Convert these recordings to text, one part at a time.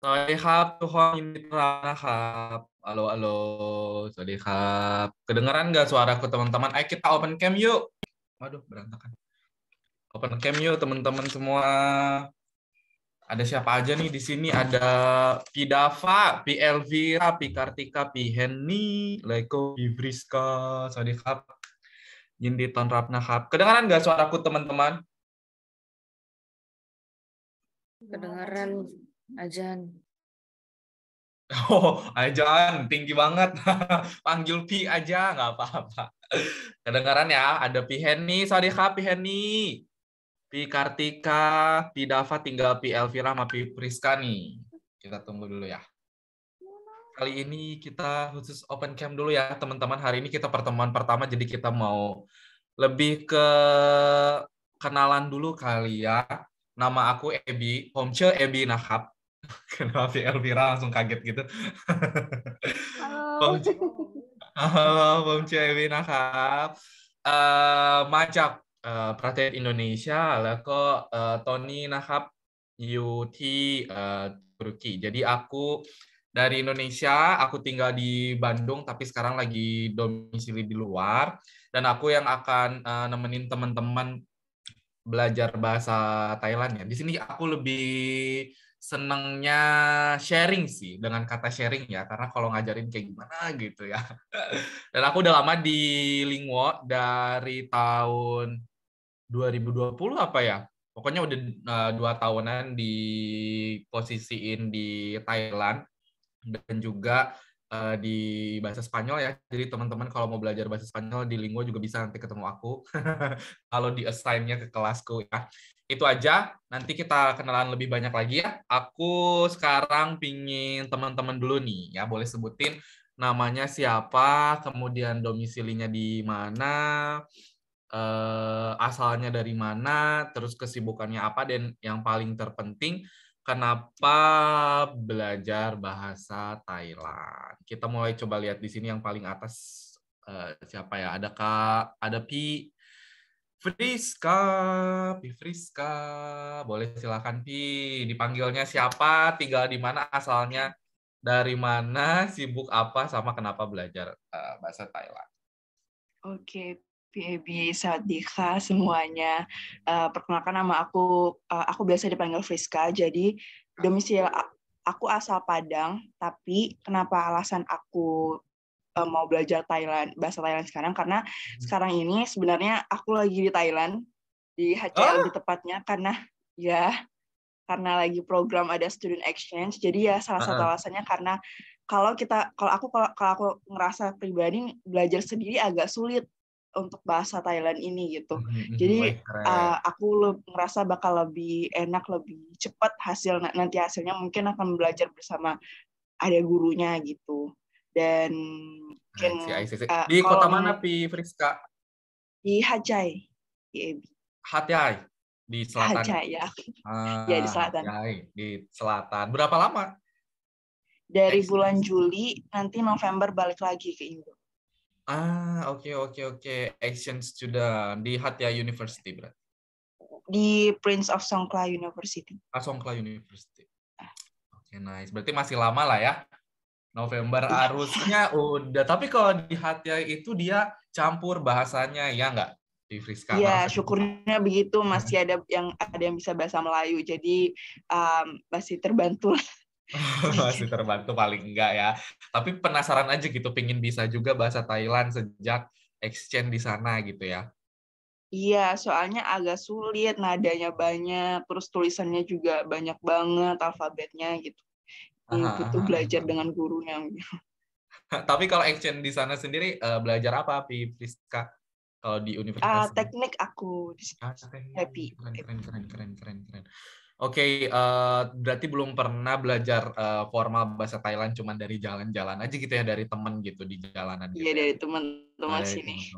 สวัสดีครับทุกคนยินดีต้อนรับนะครับhalo halo สวัสดีครับkedengaran nggak suaraku teman-teman ayo kita open cam yuk waduh berantakan open cam yuk teman-teman semua ada siapa aja nih di sini ada Pidava, Pi Elvira, Pi Kartika, Pi Henny, Leko, Pi Friska สวัสดีครับยินดีต้อนรับนะครับ kedengaran nggak suaraku teman-teman Kedengaran azan. Oh, Ajan, tinggi banget. Panggil Pi aja, nggak apa-apa. Kedengaran ya, ada Pi Henny. Sawadee Pi Henny. Pi Kartika, Pi Dava, tinggal Pi Elvira sama Pi Priska nih. Kita tunggu dulu ya. Kali ini kita khusus open cam dulu ya, teman-teman. Hari ini kita pertemuan pertama, jadi kita mau lebih ke kenalan dulu kali ya. Nama aku Ebi, Homce Ebi Nahap. Kenapa Pi Elvira langsung kaget gitu? Halo. Halo, Bang Cewi นะครับมาจากประเทศอินโดนีเซียแล้วก็ตอนนี้นะครับอยู่ที่Turki. Jadi aku dari Indonesia, aku tinggal di Bandung tapi sekarang lagi domisili di luar dan aku yang akan nemenin teman-teman belajar bahasa Thailand ya. Di sini aku lebih senengnya sharing sih dengan kata sharing ya karena kalau ngajarin kayak gimana gitu ya. Dan aku udah lama di Lingwo dari tahun 2020 apa ya? Pokoknya udah 2 tahunan posisiin di Thailand dan juga di bahasa Spanyol ya. Jadi teman-teman kalau mau belajar bahasa Spanyol di Lingwo juga bisa nanti ketemu aku. Kalau di assign-nya ke kelasku ya. Itu aja. Nanti kita kenalan lebih banyak lagi ya. Aku sekarang pingin teman-teman dulu nih ya. Boleh sebutin namanya siapa, kemudian domisilinya di mana, asalnya dari mana, terus kesibukannya apa, dan yang paling terpenting kenapa belajar bahasa Thailand. Kita mulai coba lihat di sini yang paling atas siapa ya? Ada Kak, ada Pi Friska, Pi Friska. Boleh silakan Pi. Dipanggilnya siapa? Tinggal di mana? Asalnya dari mana? Sibuk apa? Sama kenapa belajar bahasa Thailand? Oke, PAB Sawadika semuanya. Perkenalkan nama aku biasa dipanggil Friska. Jadi domisili aku asal Padang, tapi kenapa alasan aku mau belajar bahasa Thailand sekarang? Karena sekarang ini sebenarnya aku lagi di Thailand, di HCL lebih tepatnya, karena lagi program ada student exchange. Jadi ya salah satu alasannya karena kalau aku ngerasa pribadi belajar sendiri agak sulit untuk bahasa Thailand ini gitu. Jadi aku ngerasa bakal lebih enak, lebih cepat nanti hasilnya mungkin akan belajar bersama ada gurunya gitu. Dan mungkin di kota mana Pi Friska? Di Hacai, di Hatyai di selatan. Hacai ya. Ya di selatan. Hatyai di selatan. Berapa lama? Dari bulan Juli, nanti November balik lagi ke Indo. Oke. Exchange student di Hatyai University berarti. Di Prince of Songkhla University. Songkhla University. Oke, nice. Berarti masih lama lah ya. November harusnya udah. Tapi kalau di Hatyai itu dia campur bahasanya, ya nggak? Di Friska. Iya, syukurnya begitu. Masih ada yang bisa bahasa Melayu. Jadi masih terbantu. Masih terbantu paling enggak ya. Tapi penasaran aja gitu, pengen bisa juga bahasa Thailand sejak exchange di sana gitu ya. Iya, soalnya agak sulit, nadanya banyak, terus tulisannya juga banyak banget, alfabetnya gitu. Butuh belajar dengan gurunya. Tapi kalau exchange di sana sendiri, belajar apa, Priska? Kalau di universitas? Teknik aku. Happy. Keren. Oke, berarti belum pernah belajar formal bahasa Thailand cuma dari jalan-jalan aja gitu ya, dari temen gitu di jalanan gitu. Iya, dari teman-teman sini.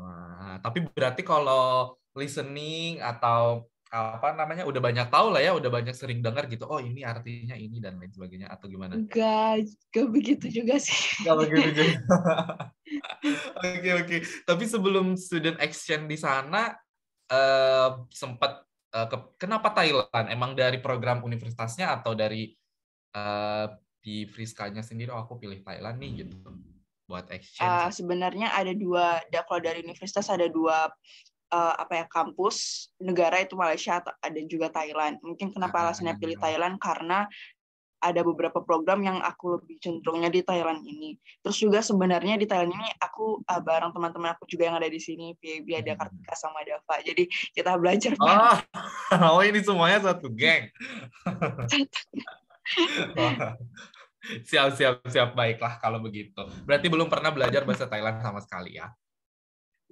Tapi berarti kalau listening atau apa namanya udah banyak tahu lah ya, udah banyak sering dengar gitu. Oh, ini artinya ini dan lain sebagainya atau gimana? Enggak begitu juga sih. Enggak begitu juga. Oke. Tapi sebelum student exchange di sana sempat kenapa Thailand? Emang dari program universitasnya atau dari eh, di Friskanya sendiri aku pilih Thailand nih gitu buat exchange. Sebenarnya ada dua, kalau dari universitas ada dua kampus negara, itu Malaysia, ada juga Thailand. Mungkin kenapa alasannya pilih Thailand karena ada beberapa program yang aku lebih cenderungnya di Thailand ini. Terus juga sebenarnya di Thailand ini aku bareng teman-teman aku juga yang ada di sini, PAB, ada Kartika sama Dava. Jadi kita belajar bareng. Oh, ini semuanya satu geng. Siap. Baiklah kalau begitu. Berarti belum pernah belajar bahasa Thailand sama sekali ya?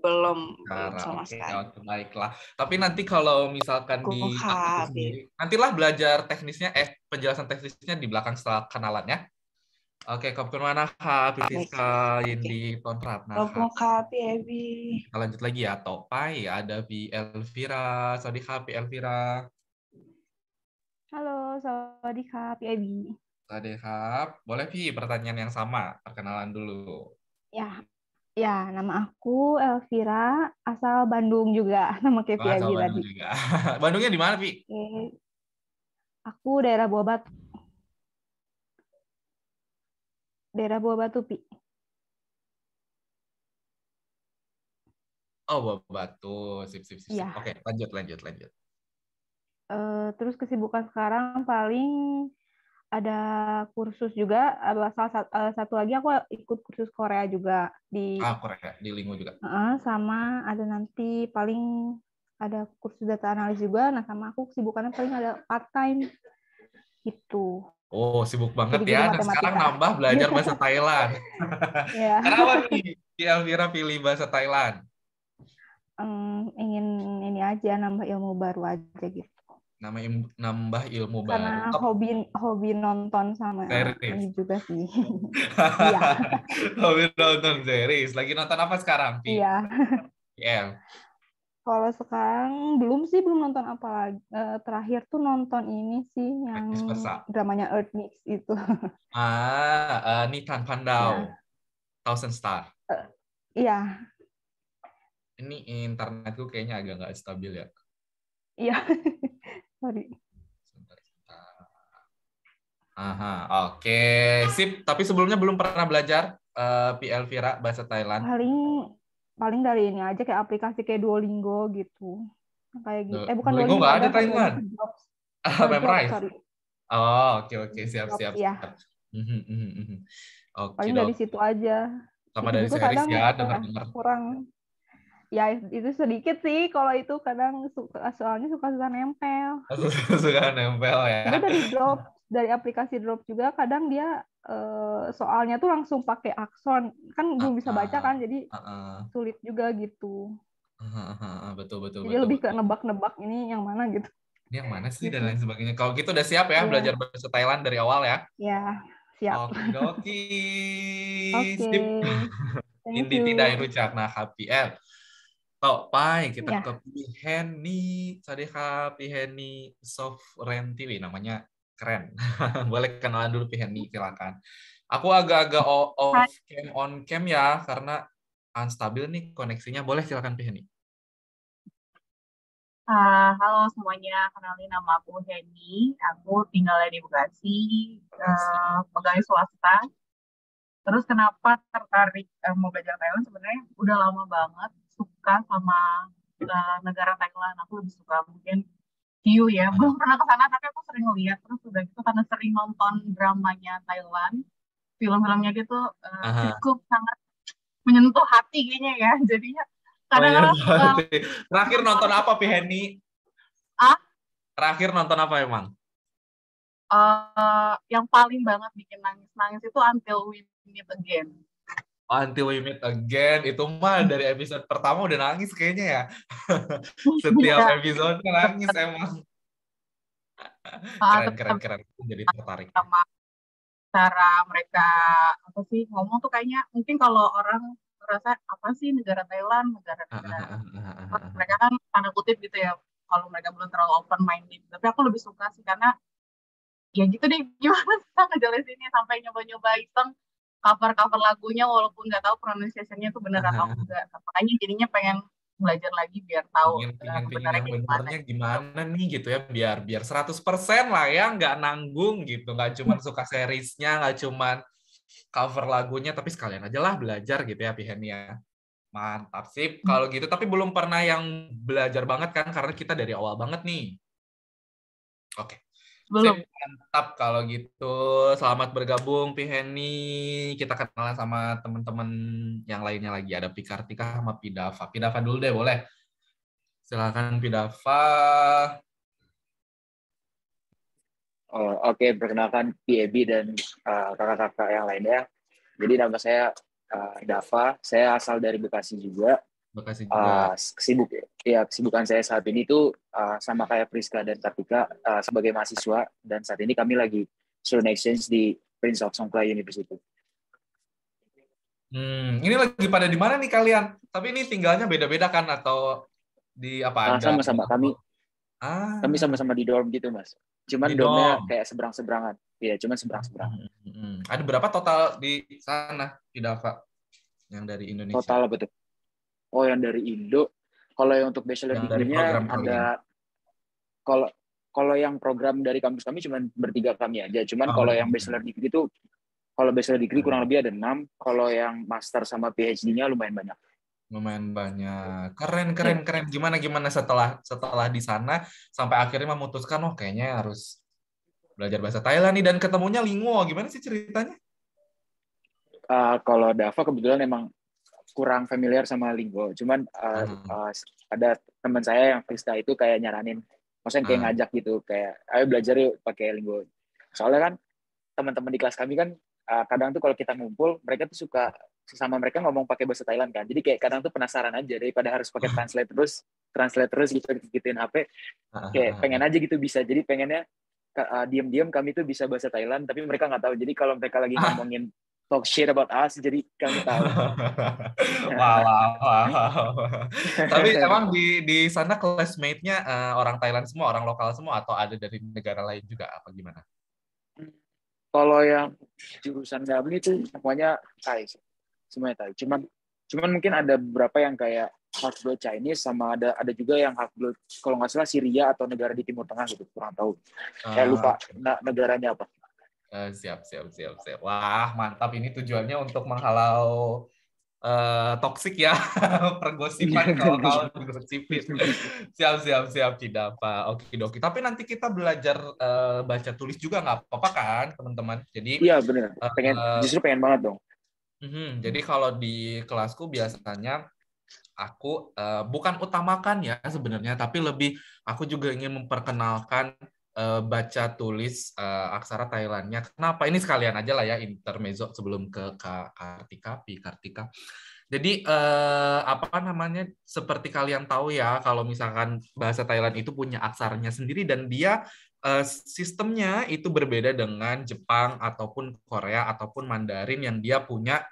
Belum sama sekali. Oke, baiklah. Tapi nanti kalau misalkan di aku sendiri, nantilah belajar teknisnya, penjelasan teknisnya di belakang setelah kenalannya. Oke, khotbun mana Friska, Yindi, Tonrat. Kita lanjut lagi ya. Topai, ada Bi Elvira. Sawadee Bi Elvira. Halo, sawadee Pi. Sawadee. Boleh Pi pertanyaan yang sama, perkenalan dulu. Ya, nama aku Elvira, asal Bandung juga, nama kayak Pi tadi. Juga. Bandungnya di mana, Pi? Aku daerah Buah Batu. Daerah Buah Batu, Pi. Oh, Buah Batu. Sip. Ya. Oke, lanjut. Terus kesibukan sekarang paling ada kursus juga. Salah satu lagi aku ikut kursus Korea juga di Korea di Lingo juga. Sama ada nanti paling ada kursus data analis juga. Nah, sama aku kesibukannya paling ada part time gitu. Oh, sibuk banget ya. Dan sekarang nambah belajar bahasa Thailand. Kenapa nih Elvira pilih bahasa Thailand? Ingin ini aja, nambah ilmu baru aja gitu. Nambah ilmu karena baru. hobi nonton sama ini juga sih. Iya. Hobi nonton series. Lagi nonton apa sekarang, Pi? Iya. Kalau sekarang belum nonton apa lagi. Terakhir tuh nonton ini sih yang dramanya Earth Mix itu. Nitan Pandau. Thousand Star. Iya. Ini internetku kayaknya agak nggak stabil ya. Iya. Sorry. Oke. Sip. Tapi sebelumnya belum pernah belajar Pi Elvira bahasa Thailand? Paling dari ini aja, kayak aplikasi kayak Duolingo gitu. Kayak gitu. Bukan Duolingo nggak ada Thailand. Memrise. Oke. Siap. Ya. Paling dari situ aja. Sama itu dari juga series kadang ya, dengar-dengar. Kurang. Ya, itu sedikit sih. Kalau itu kadang soalnya suka nempel. Suka nempel ya. Itu dari aplikasi Drop juga kadang dia soalnya tuh langsung pakai akson. Kan belum bisa baca kan, jadi sulit juga gitu. Betul. Jadi lebih ke nebak-nebak ini yang mana gitu. Ini yang mana sih dan lain sebagainya. Kalau gitu udah siap ya belajar bahasa Thailand dari awal ya? Ya, siap. Oke. Sip. Inti tidak rucak nah HPL. Topai kita ke Piheni. Sawadee Piheni Sovereignty, namanya keren. Boleh kenalan dulu Piheni, silakan. Aku agak-agak off cam on cam ya karena unstabil nih koneksinya. Boleh silakan Piheni. Halo semuanya, kenalin nama aku Heni. Aku tinggal di Bekasi, pegawai swasta. Terus kenapa tertarik mau belajar Thailand? Sebenarnya udah lama banget suka sama negara Thailand. Aku lebih suka mungkin view ya. Belum pernah ke sana tapi aku sering lihat. Terus udah gitu karena sering nonton dramanya Thailand, film-filmnya gitu cukup sangat menyentuh hati kayaknya ya. Jadinya kadang-kadang terakhir nonton apa Piheni? Terakhir nonton apa emang? Yang paling banget bikin nangis itu Until We Meet Again. Until We Meet Again itu mah dari episode pertama udah nangis kayaknya ya. Setiap episode nangis emang. Keren. Jadi tertarik. Sama cara mereka ngomong tuh kayaknya mungkin kalau orang merasa apa sih negara Thailand, negara mereka kan tanda kutip gitu ya, kalau mereka belum terlalu open minded. Tapi aku lebih suka sih karena ya gitu deh, gimana kita ngejelasinnya sampai nyoba-nyoba iseng cover lagunya walaupun nggak tahu pronunciation-nya itu benar atau enggak. Makanya jadinya pengen belajar lagi biar tahu Pingin kebenarannya yang gimana. benernya gimana nih gitu ya, biar 100% lah ya, nggak nanggung gitu, nggak cuman suka seriesnya, nggak cuman cover lagunya, tapi sekalian aja lah belajar gitu ya Pihen ya. Mantap sih kalau gitu, tapi belum pernah yang belajar banget kan karena kita dari awal banget nih. Oke. Belum. Sip, mantap kalau gitu. Selamat bergabung Piheni. Kita kenalan sama teman-teman yang lainnya lagi. Ada Pikartika sama Pidava. Pidava dulu deh, boleh. Silakan Pidava. Oh, oke, perkenalkan Ebi dan kakak-kakak yang lainnya. Jadi nama saya Dava, saya asal dari Bekasi juga. Bekasi juga. Kesibukan saya saat ini tuh sama kayak Priska dan Kartika sebagai mahasiswa, dan saat ini kami lagi student exchange di Prince of Songkla University. Ini lagi pada di mana nih kalian? Tapi ini tinggalnya beda-beda kan atau di apa ada? Sama-sama kami sama-sama di dorm gitu, Mas. Cuman dormnya kayak seberang-seberangan. Iya, cuman seberang-seberangan. Ada berapa total di sana, Pidava? Yang dari Indonesia? Total apa tuh? Oh, yang dari Indo. Kalau yang untuk bachelor degree-nya ada, kalau yang program dari kampus kami cuma bertiga kami aja. Cuman kalau yang bachelor degree itu, kalau bachelor degree kurang lebih ada 6. Kalau yang master sama PhD-nya lumayan banyak. Lumayan banyak. Keren. Gimana setelah di sana sampai akhirnya memutuskan, oh kayaknya harus belajar bahasa Thailand nih, dan ketemunya Linguo. Gimana sih ceritanya? Kalau Dava kebetulan emang kurang familiar sama Lingo. Cuman ada teman saya yang Krista itu kayak nyaranin, maksudnya kayak ngajak gitu, kayak ayo belajar yuk pakai Lingo. Soalnya kan teman-teman di kelas kami kan kadang tuh kalau kita ngumpul, mereka tuh suka sesama mereka ngomong pakai bahasa Thailand kan. Jadi kayak kadang tuh penasaran aja, daripada harus pakai translate terus gitu gituin HP. Kayak pengen aja gitu bisa. Jadi pengennya diam-diam kami tuh bisa bahasa Thailand, tapi mereka nggak tahu. Jadi kalau mereka lagi ngomongin talk shit about us, jadi kami tahu. Wow. Tapi emang di sana classmate-nya orang Thailand semua, orang lokal semua, atau ada dari negara lain juga, apa gimana? Kalau yang jurusan kami itu semuanya Thai, semuanya Thai. Cuman mungkin ada beberapa yang kayak half blood Chinese, sama ada juga yang half blood kalau nggak salah Syria atau negara di Timur Tengah gitu, kurang tahu. Lupa negaranya apa. Siap. Wah, mantap. Ini tujuannya untuk menghalau toksik ya, pergosipan kalau gosipin. Siap tidak apa. Oke. Tapi nanti kita belajar baca tulis juga nggak apa-apa kan, teman-teman? Jadi iya benar. Justru pengen banget dong. Jadi kalau di kelasku biasanya aku bukan utamakan ya sebenarnya, tapi lebih aku juga ingin memperkenalkan baca tulis aksara Thailandnya. Kenapa? Ini sekalian aja lah ya, intermezzo sebelum ke Kartika. Jadi seperti kalian tahu ya, kalau misalkan bahasa Thailand itu punya aksaranya sendiri, dan dia sistemnya itu berbeda dengan Jepang ataupun Korea ataupun Mandarin yang dia punya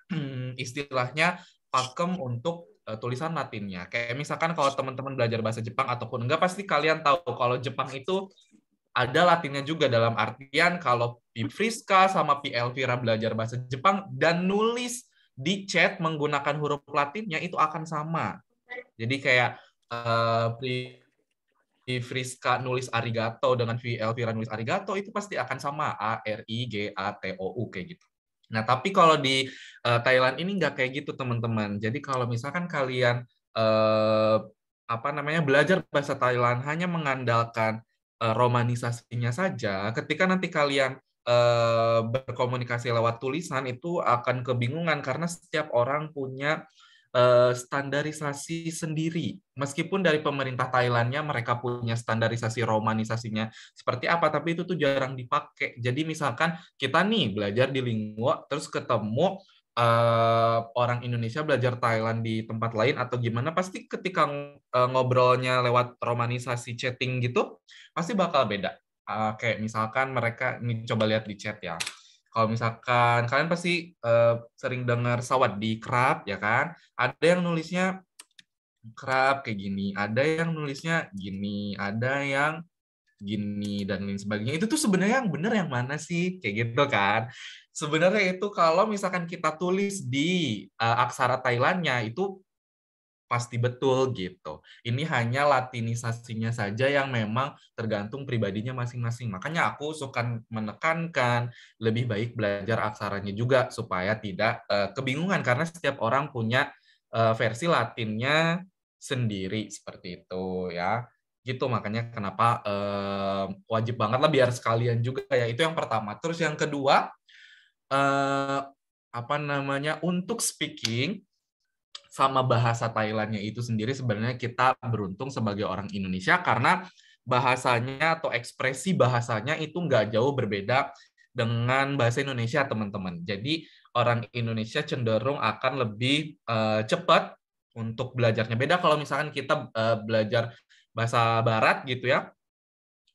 istilahnya pakem untuk tulisan Latinnya. Kayak misalkan kalau teman-teman belajar bahasa Jepang ataupun enggak, pasti kalian tahu kalau Jepang itu ada Latinnya juga, dalam artian kalau Pi Friska sama Pi Elvira belajar bahasa Jepang dan nulis di chat menggunakan huruf Latinnya itu akan sama. Jadi kayak Pi Friska nulis arigato dengan Pi Elvira nulis arigato itu pasti akan sama, A-R-I-G-A-T-O-U kayak gitu. Nah, tapi kalau di Thailand ini nggak kayak gitu, teman-teman. Jadi kalau misalkan kalian belajar bahasa Thailand hanya mengandalkan romanisasinya saja, ketika nanti kalian berkomunikasi lewat tulisan itu akan kebingungan karena setiap orang punya standarisasi sendiri. Meskipun dari pemerintah Thailandnya mereka punya standarisasi romanisasinya seperti apa, tapi itu tuh jarang dipakai. Jadi misalkan kita nih belajar di Linguo, terus ketemu orang Indonesia belajar Thailand di tempat lain atau gimana, pasti ketika ngobrolnya lewat romanisasi chatting gitu, pasti bakal beda. Kayak misalkan mereka, ini coba lihat di chat ya. Kalau misalkan kalian pasti sering dengar sawadee krab, ya kan? Ada yang nulisnya krab kayak gini, ada yang nulisnya gini, ada yang gini, dan lain sebagainya. Itu tuh sebenarnya yang benar yang mana sih? Kayak gitu kan. Sebenarnya itu kalau misalkan kita tulis di aksara Thailandnya itu pasti betul gitu. Ini hanya latinisasinya saja yang memang tergantung pribadinya masing-masing. Makanya aku suka menekankan lebih baik belajar aksaranya juga supaya tidak kebingungan karena setiap orang punya versi Latinnya sendiri seperti itu ya. Gitu makanya kenapa wajib banget lah biar sekalian juga ya. Itu yang pertama. Terus yang kedua apa namanya untuk speaking sama bahasa Thailandnya itu sendiri sebenarnya kita beruntung sebagai orang Indonesia karena bahasanya atau ekspresi bahasanya itu nggak jauh berbeda dengan bahasa Indonesia teman-teman. Jadi orang Indonesia cenderung akan lebih cepat untuk belajarnya. Beda kalau misalkan kita belajar bahasa Barat gitu ya,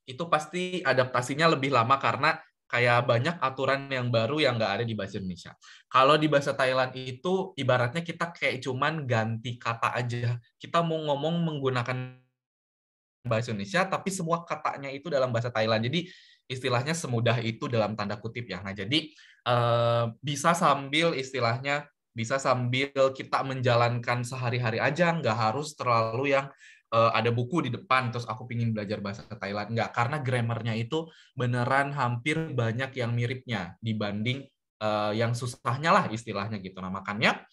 itu pasti adaptasinya lebih lama karena kayak banyak aturan yang baru yang nggak ada di bahasa Indonesia. Kalau di bahasa Thailand itu ibaratnya kita kayak cuman ganti kata aja. Kita mau ngomong menggunakan bahasa Indonesia, tapi semua katanya itu dalam bahasa Thailand. Jadi istilahnya semudah itu dalam tanda kutip ya. Nah jadi bisa sambil istilahnya bisa sambil kita menjalankan sehari-hari aja, nggak harus terlalu yang ada buku di depan terus aku pingin belajar bahasa Thailand. Nggak, karena grammarnya itu beneran hampir banyak yang miripnya dibanding yang susahnya lah istilahnya gitu. Nah makanya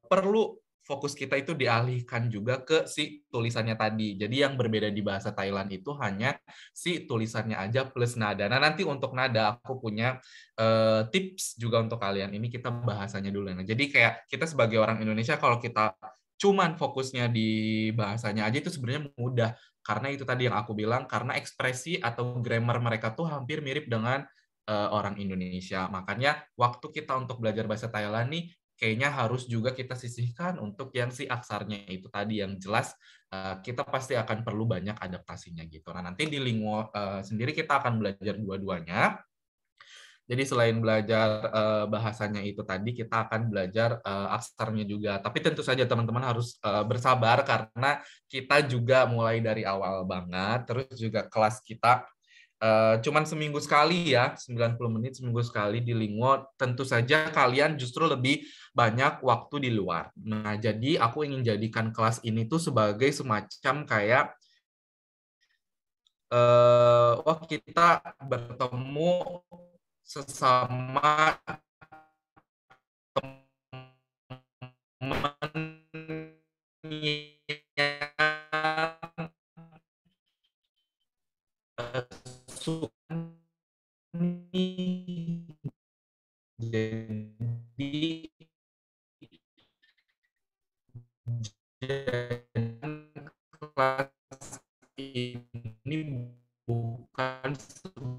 perlu fokus kita itu dialihkan juga ke si tulisannya tadi. Jadi yang berbeda di bahasa Thailand itu hanya si tulisannya aja plus nada. Nah nanti untuk nada aku punya tips juga untuk kalian. Ini kita bahasanya dulu. Nah, jadi kayak kita sebagai orang Indonesia kalau kita cuman fokusnya di bahasanya aja itu sebenarnya mudah. Karena itu tadi yang aku bilang, karena ekspresi atau grammar mereka tuh hampir mirip dengan orang Indonesia. Makanya waktu kita untuk belajar bahasa Thailand nih, kayaknya harus juga kita sisihkan untuk yang si aksarnya itu tadi yang jelas kita pasti akan perlu banyak adaptasinya gitu. Nah nanti di Linguo sendiri kita akan belajar dua-duanya. Jadi selain belajar bahasanya itu tadi kita akan belajar aksarnya juga. Tapi tentu saja teman-teman harus bersabar karena kita juga mulai dari awal banget. Terus juga kelas kita cuman seminggu sekali ya, 90 menit seminggu sekali di Linguo. Tentu saja kalian justru lebih banyak waktu di luar. Nah, jadi aku ingin jadikan kelas ini tuh sebagai semacam kayak wah kita bertemu sesama teman yang suka jadi kelas ini bukan sekali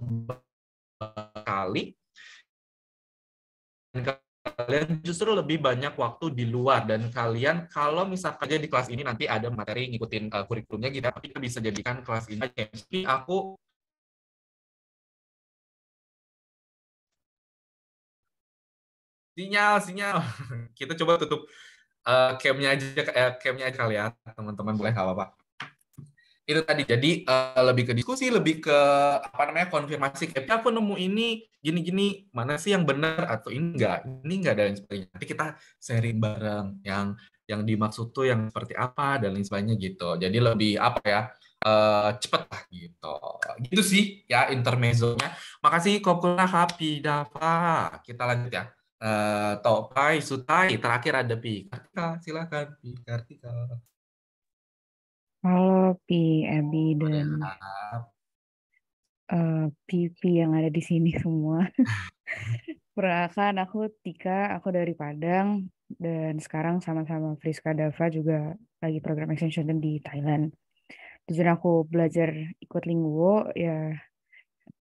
kalian justru lebih banyak waktu di luar dan kalian kalau misalkan aja di kelas ini nanti ada materi ngikutin kurikulumnya gitu tapi kita bisa jadikan kelas ini aja. Jadi aku sinyal kita coba tutup camnya aja kali ya teman-teman, boleh nggak apa-apa. Itu tadi jadi lebih ke diskusi, lebih ke apa namanya konfirmasi kayak aku nemu ini gini-gini, mana sih yang benar atau ini enggak dan lain sebagainya. Nanti kita sharing bareng yang dimaksud tuh yang seperti apa dan lain sebagainya gitu. Jadi lebih apa ya cepet lah gitu. Gitu sih ya intermezzonya. Makasih Kopuna Happy Dava. Kita lanjut ya. Topai Sutai terakhir ada Pi Kartika, silakan Pi Kartika. Halo Pi, Abi dan Pipi yang ada di sini semua. Perkenalkan aku Tika, aku dari Padang dan sekarang sama-sama Friska Dava juga lagi program extension di Thailand. Tujuan aku belajar ikut Linguo ya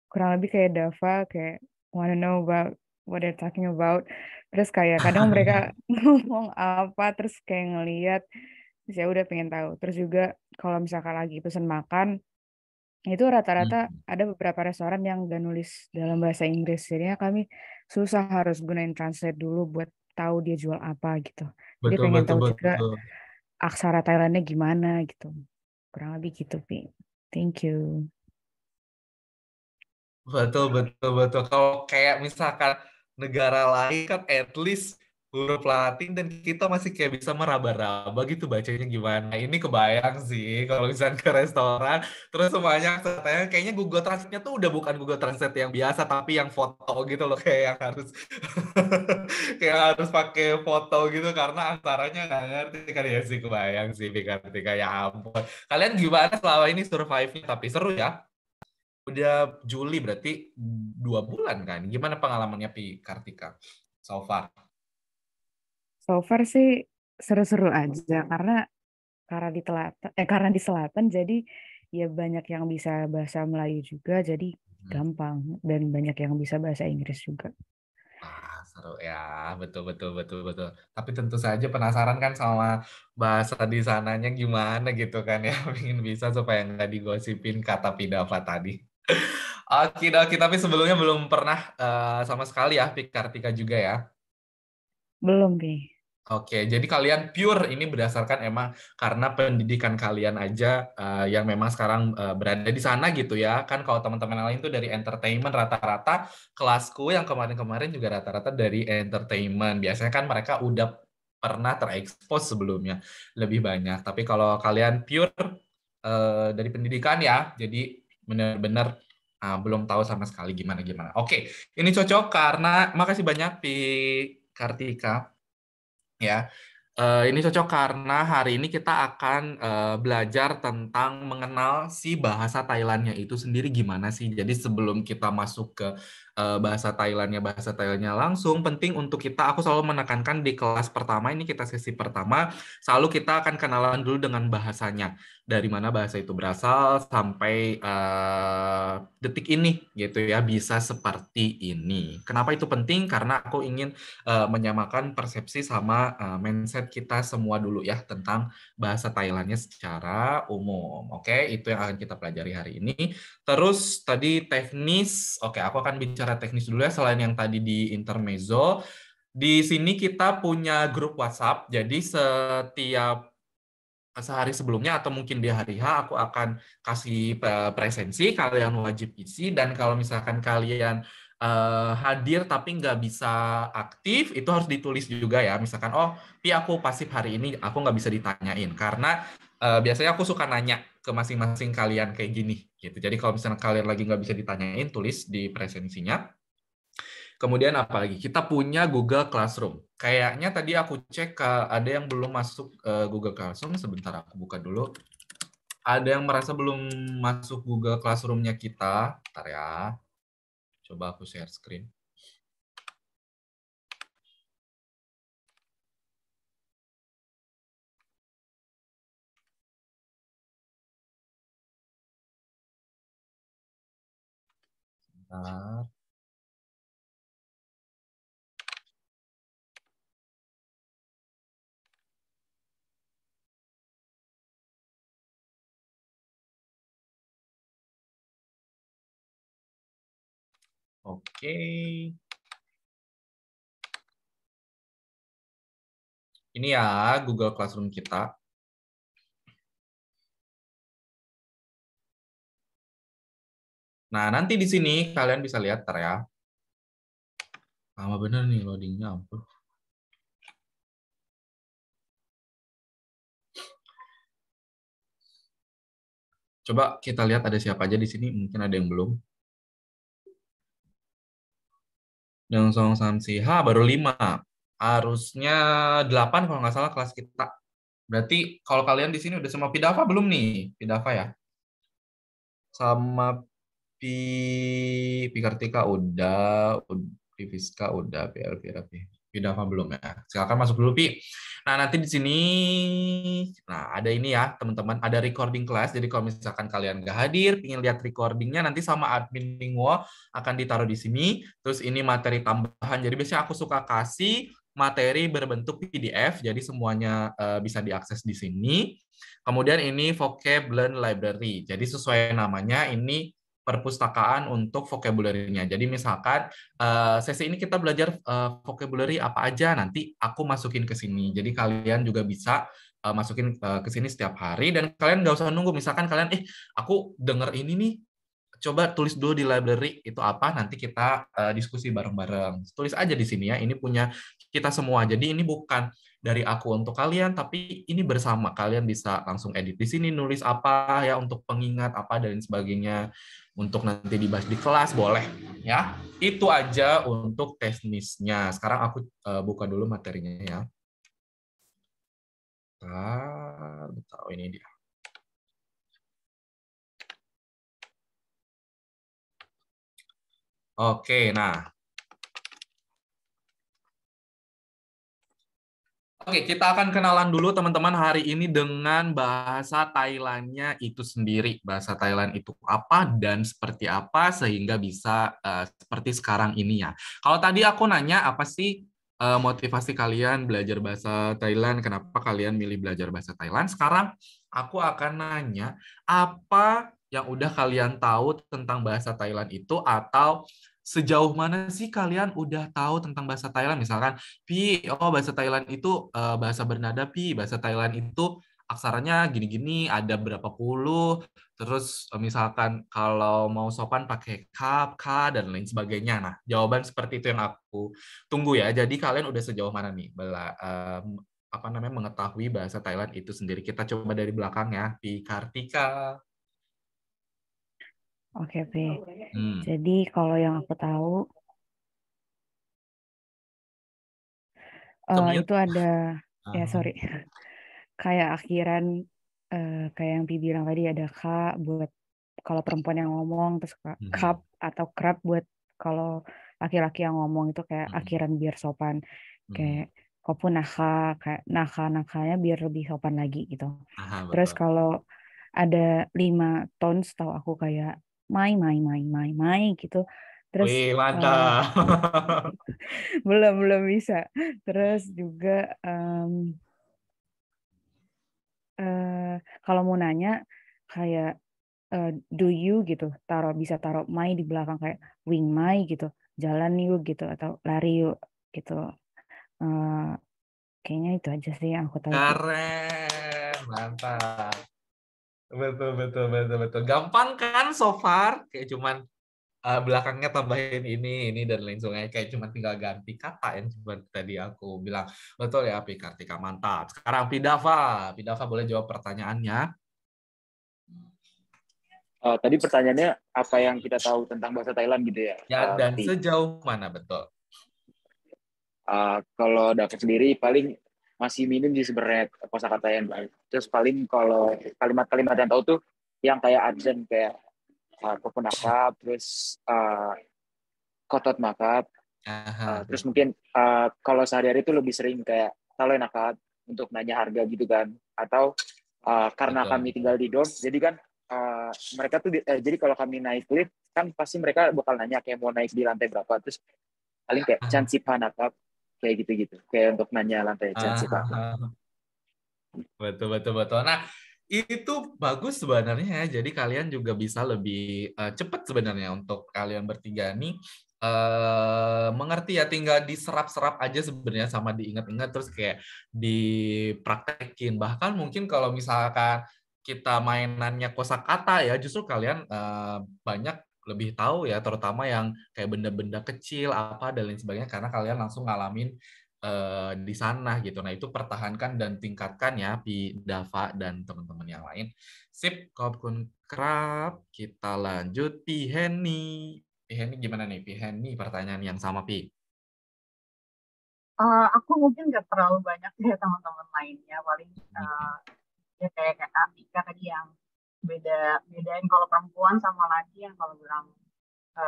kurang lebih kayak Dava, kayak wanna know about what they're talking about. Terus kayak kadang mereka ngomong apa terus kayak ngelihat saya udah pengen tahu. Terus juga kalau misalkan lagi pesan makan itu rata-rata ada beberapa restoran yang gak nulis dalam bahasa Inggris. Jadinya kami susah harus gunain translate dulu buat tahu dia jual apa gitu. Jadi pengen tahu juga aksara Thailandnya gimana gitu. Kurang lebih gitu, Pi. Thank you. Betul. Kalau kayak misalkan negara lain kan at least huruf Latin dan kita masih kayak bisa meraba-raba gitu bacanya gimana. Ini kebayang sih kalau misalnya ke restoran terus semuanya katanya kayaknya Google Translate-nya tuh udah bukan Google Translate yang biasa tapi yang foto gitu loh, kayak yang harus kayak harus pakai foto gitu karena antaranya nggak ngerti kan. Ya sih kebayang sih Kartika, ya ampun. Kalian gimana selama ini survive-nya? Tapi seru ya. Udah Juli berarti 2 bulan kan. Gimana pengalamannya Kartika so far? So far sih seru-seru aja karena di selatan jadi ya banyak yang bisa bahasa Melayu juga jadi gampang dan banyak yang bisa bahasa Inggris juga. Seru ya, betul. Tapi tentu saja penasaran kan sama bahasa di sananya gimana gitu kan ya, ingin bisa supaya nggak digosipin kata Pidava tadi. Oke, tapi sebelumnya belum pernah sama sekali ya Kartika juga ya? Belum nih. Oke, jadi kalian pure ini berdasarkan emang karena pendidikan kalian aja yang memang sekarang berada di sana gitu ya. Kan kalau teman-teman lain tuh dari entertainment rata-rata, kelasku yang kemarin-kemarin juga rata-rata dari entertainment. Biasanya kan mereka udah pernah terekspos sebelumnya lebih banyak. Tapi kalau kalian pure dari pendidikan ya, jadi benar-benar belum tahu sama sekali gimana. Oke, ini cocok karena makasih banyak Kartika. Ya, ini cocok karena hari ini kita akan belajar tentang mengenal si bahasa Thailandnya itu sendiri gimana sih. Jadi sebelum kita masuk ke bahasa Thailandnya langsung, penting untuk aku selalu menekankan di kelas pertama ini, kita sesi pertama, selalu kita akan kenalan dulu dengan bahasanya. Dari mana bahasa itu berasal sampai detik ini gitu ya, bisa seperti ini. Kenapa itu penting? Karena aku ingin menyamakan persepsi sama mindset kita semua dulu ya tentang bahasa Thailandnya secara umum. Oke, itu yang akan kita pelajari hari ini. Terus tadi teknis, oke, aku akan bicara teknis dulu ya selain yang tadi di intermezzo. Di sini kita punya grup WhatsApp, jadi setiap sehari sebelumnya atau mungkin di hari H aku akan kasih presensi, kalian wajib isi, dan kalau misalkan kalian hadir tapi nggak bisa aktif, itu harus ditulis juga ya. Misalkan, oh, aku pasif hari ini, aku nggak bisa ditanyain. Karena biasanya aku suka nanya ke masing-masing kalian kayak gini. Gitu. Jadi kalau misalkan kalian lagi nggak bisa ditanyain, tulis di presensinya. Kemudian apa lagi? Kita punya Google Classroom. Kayaknya tadi aku cek ada yang belum masuk Google Classroom. Sebentar aku buka dulu. Ada yang merasa belum masuk Google Classroom-nya kita. Bentar ya. Coba aku share screen. Bentar. Oke. Ini ya Google Classroom kita. Nah, nanti di sini kalian bisa lihat ntar ya. Lama bener nih loadingnya, ampun. Coba kita lihat ada siapa aja di sini. Mungkin ada yang belum. Deng Song Samsiha baru 5. Harusnya 8 kalau nggak salah kelas kita. Berarti kalau kalian di sini udah sama Pidava belum nih? Pidava ya? Sama Kartika udah, Fiska udah, Pidava belum ya. Silakan masuk dulu Pi. Nah, nanti di sini ada ini ya, teman-teman, ada recording class. Jadi kalau misalkan kalian nggak hadir, ingin lihat recordingnya, nanti sama admin Ningwo akan ditaruh di sini. Terus ini materi tambahan. Jadi biasanya aku suka kasih materi berbentuk PDF, jadi semuanya bisa diakses di sini. Kemudian ini vocab learn library. Jadi sesuai namanya ini perpustakaan untuk vocabulary-nya. Jadi misalkan sesi ini kita belajar vocabulary apa aja, nanti aku masukin ke sini. Jadi kalian juga bisa masukin ke sini setiap hari dan kalian nggak usah nunggu. Misalkan kalian, aku denger ini nih coba tulis dulu di library itu apa, nanti kita diskusi bareng-bareng. Tulis aja di sini ya, ini punya kita semua. Jadi ini bukan dari aku untuk kalian, tapi ini bersama. Kalian bisa langsung edit di sini, nulis apa ya untuk pengingat apa dan sebagainya. Untuk nanti dibahas di kelas boleh ya. Itu aja untuk teknisnya. Sekarang aku buka dulu materinya ya. Bentar, ini dia. Oke, nah. Oke, kita akan kenalan dulu teman-teman hari ini dengan bahasa Thailandnya itu sendiri. Bahasa Thailand itu apa dan seperti apa sehingga bisa seperti sekarang ini ya. Kalau tadi aku nanya apa sih motivasi kalian belajar bahasa Thailand, kenapa kalian milih belajar bahasa Thailand? Sekarang aku akan nanya apa yang udah kalian tahu tentang bahasa Thailand itu atau sejauh mana sih kalian udah tahu tentang bahasa Thailand? Misalkan, bahasa Thailand itu bahasa bernada, bahasa Thailand itu aksaranya gini-gini, ada berapa puluh, terus misalkan kalau mau sopan pakai kap, ka, dan lain sebagainya. Nah, jawaban seperti itu yang aku tunggu ya. Jadi kalian udah sejauh mana nih mengetahui bahasa Thailand itu sendiri? Kita coba dari belakang ya, Pi Kartika. Oke, Pi. Jadi kalau yang aku tahu itu ada sorry kayak akhiran kayak yang Pi bilang tadi ada ka buat kalau perempuan yang ngomong, terus kap atau krap buat kalau laki-laki yang ngomong, itu kayak akhiran biar sopan. Kayak kopun naka, kayak nakanya biar lebih sopan lagi gitu. Terus kalau ada 5 tone setahu aku kayak mai gitu. Terus wih, mantap. belum bisa. Terus juga kalau mau nanya kayak do you gitu, bisa taruh mai di belakang kayak wing mai gitu, jalan yuk gitu atau lari yuk gitu. Kayaknya itu aja sih yang aku tahu. Keren, mantap. Betul. Gampang kan so far? Kayak cuman belakangnya tambahin ini dan lain sebagainya. Kayak cuma tinggal ganti kata yang seperti tadi aku bilang. Betul ya, Pi Kartika, mantap. Sekarang Pidava boleh jawab pertanyaannya. Tadi pertanyaannya apa yang kita tahu tentang bahasa Thailand gitu ya? Ya, dan sejauh mana betul? Kalau dapat sendiri paling masih minim sih sebenarnya kosakata yang baik. Terus paling kalau kalimat-kalimat yang tahu tuh yang kayak adzen kayak kopunakap, terus kotot makap. Terus mungkin kalau sehari-hari itu lebih sering kayak kalau enakat untuk nanya harga gitu kan. Atau karena kami tinggal di dorm, jadi kan mereka tuh jadi kalau kami naik lift kan pasti mereka bakal nanya kayak mau naik di lantai berapa, terus paling kayak cansipanakap kayak gitu-gitu, kayak untuk nanya lantai cansipanakap. Betul. Nah, itu bagus sebenarnya ya. Jadi kalian juga bisa lebih cepat sebenarnya untuk kalian bertiga nih mengerti ya, tinggal diserap-serap aja sebenarnya sama diingat-ingat terus kayak dipraktekin. Bahkan mungkin kalau misalkan kita mainannya kosakata ya, justru kalian banyak lebih tahu ya, terutama yang kayak benda-benda kecil apa dan lain sebagainya karena kalian langsung ngalamin di sana gitu. Nah, itu pertahankan dan tingkatkan ya Pi Dava dan teman-teman yang lain. Sip, Kopkun Krab. Kita lanjut Pi Henny. Pi Henny gimana nih? Pi Henny pertanyaan yang sama Pi. Aku mungkin nggak terlalu banyak ya teman-teman lainnya, paling ya kayak Ika tadi yang bedain kalau perempuan sama laki, yang kalau bilang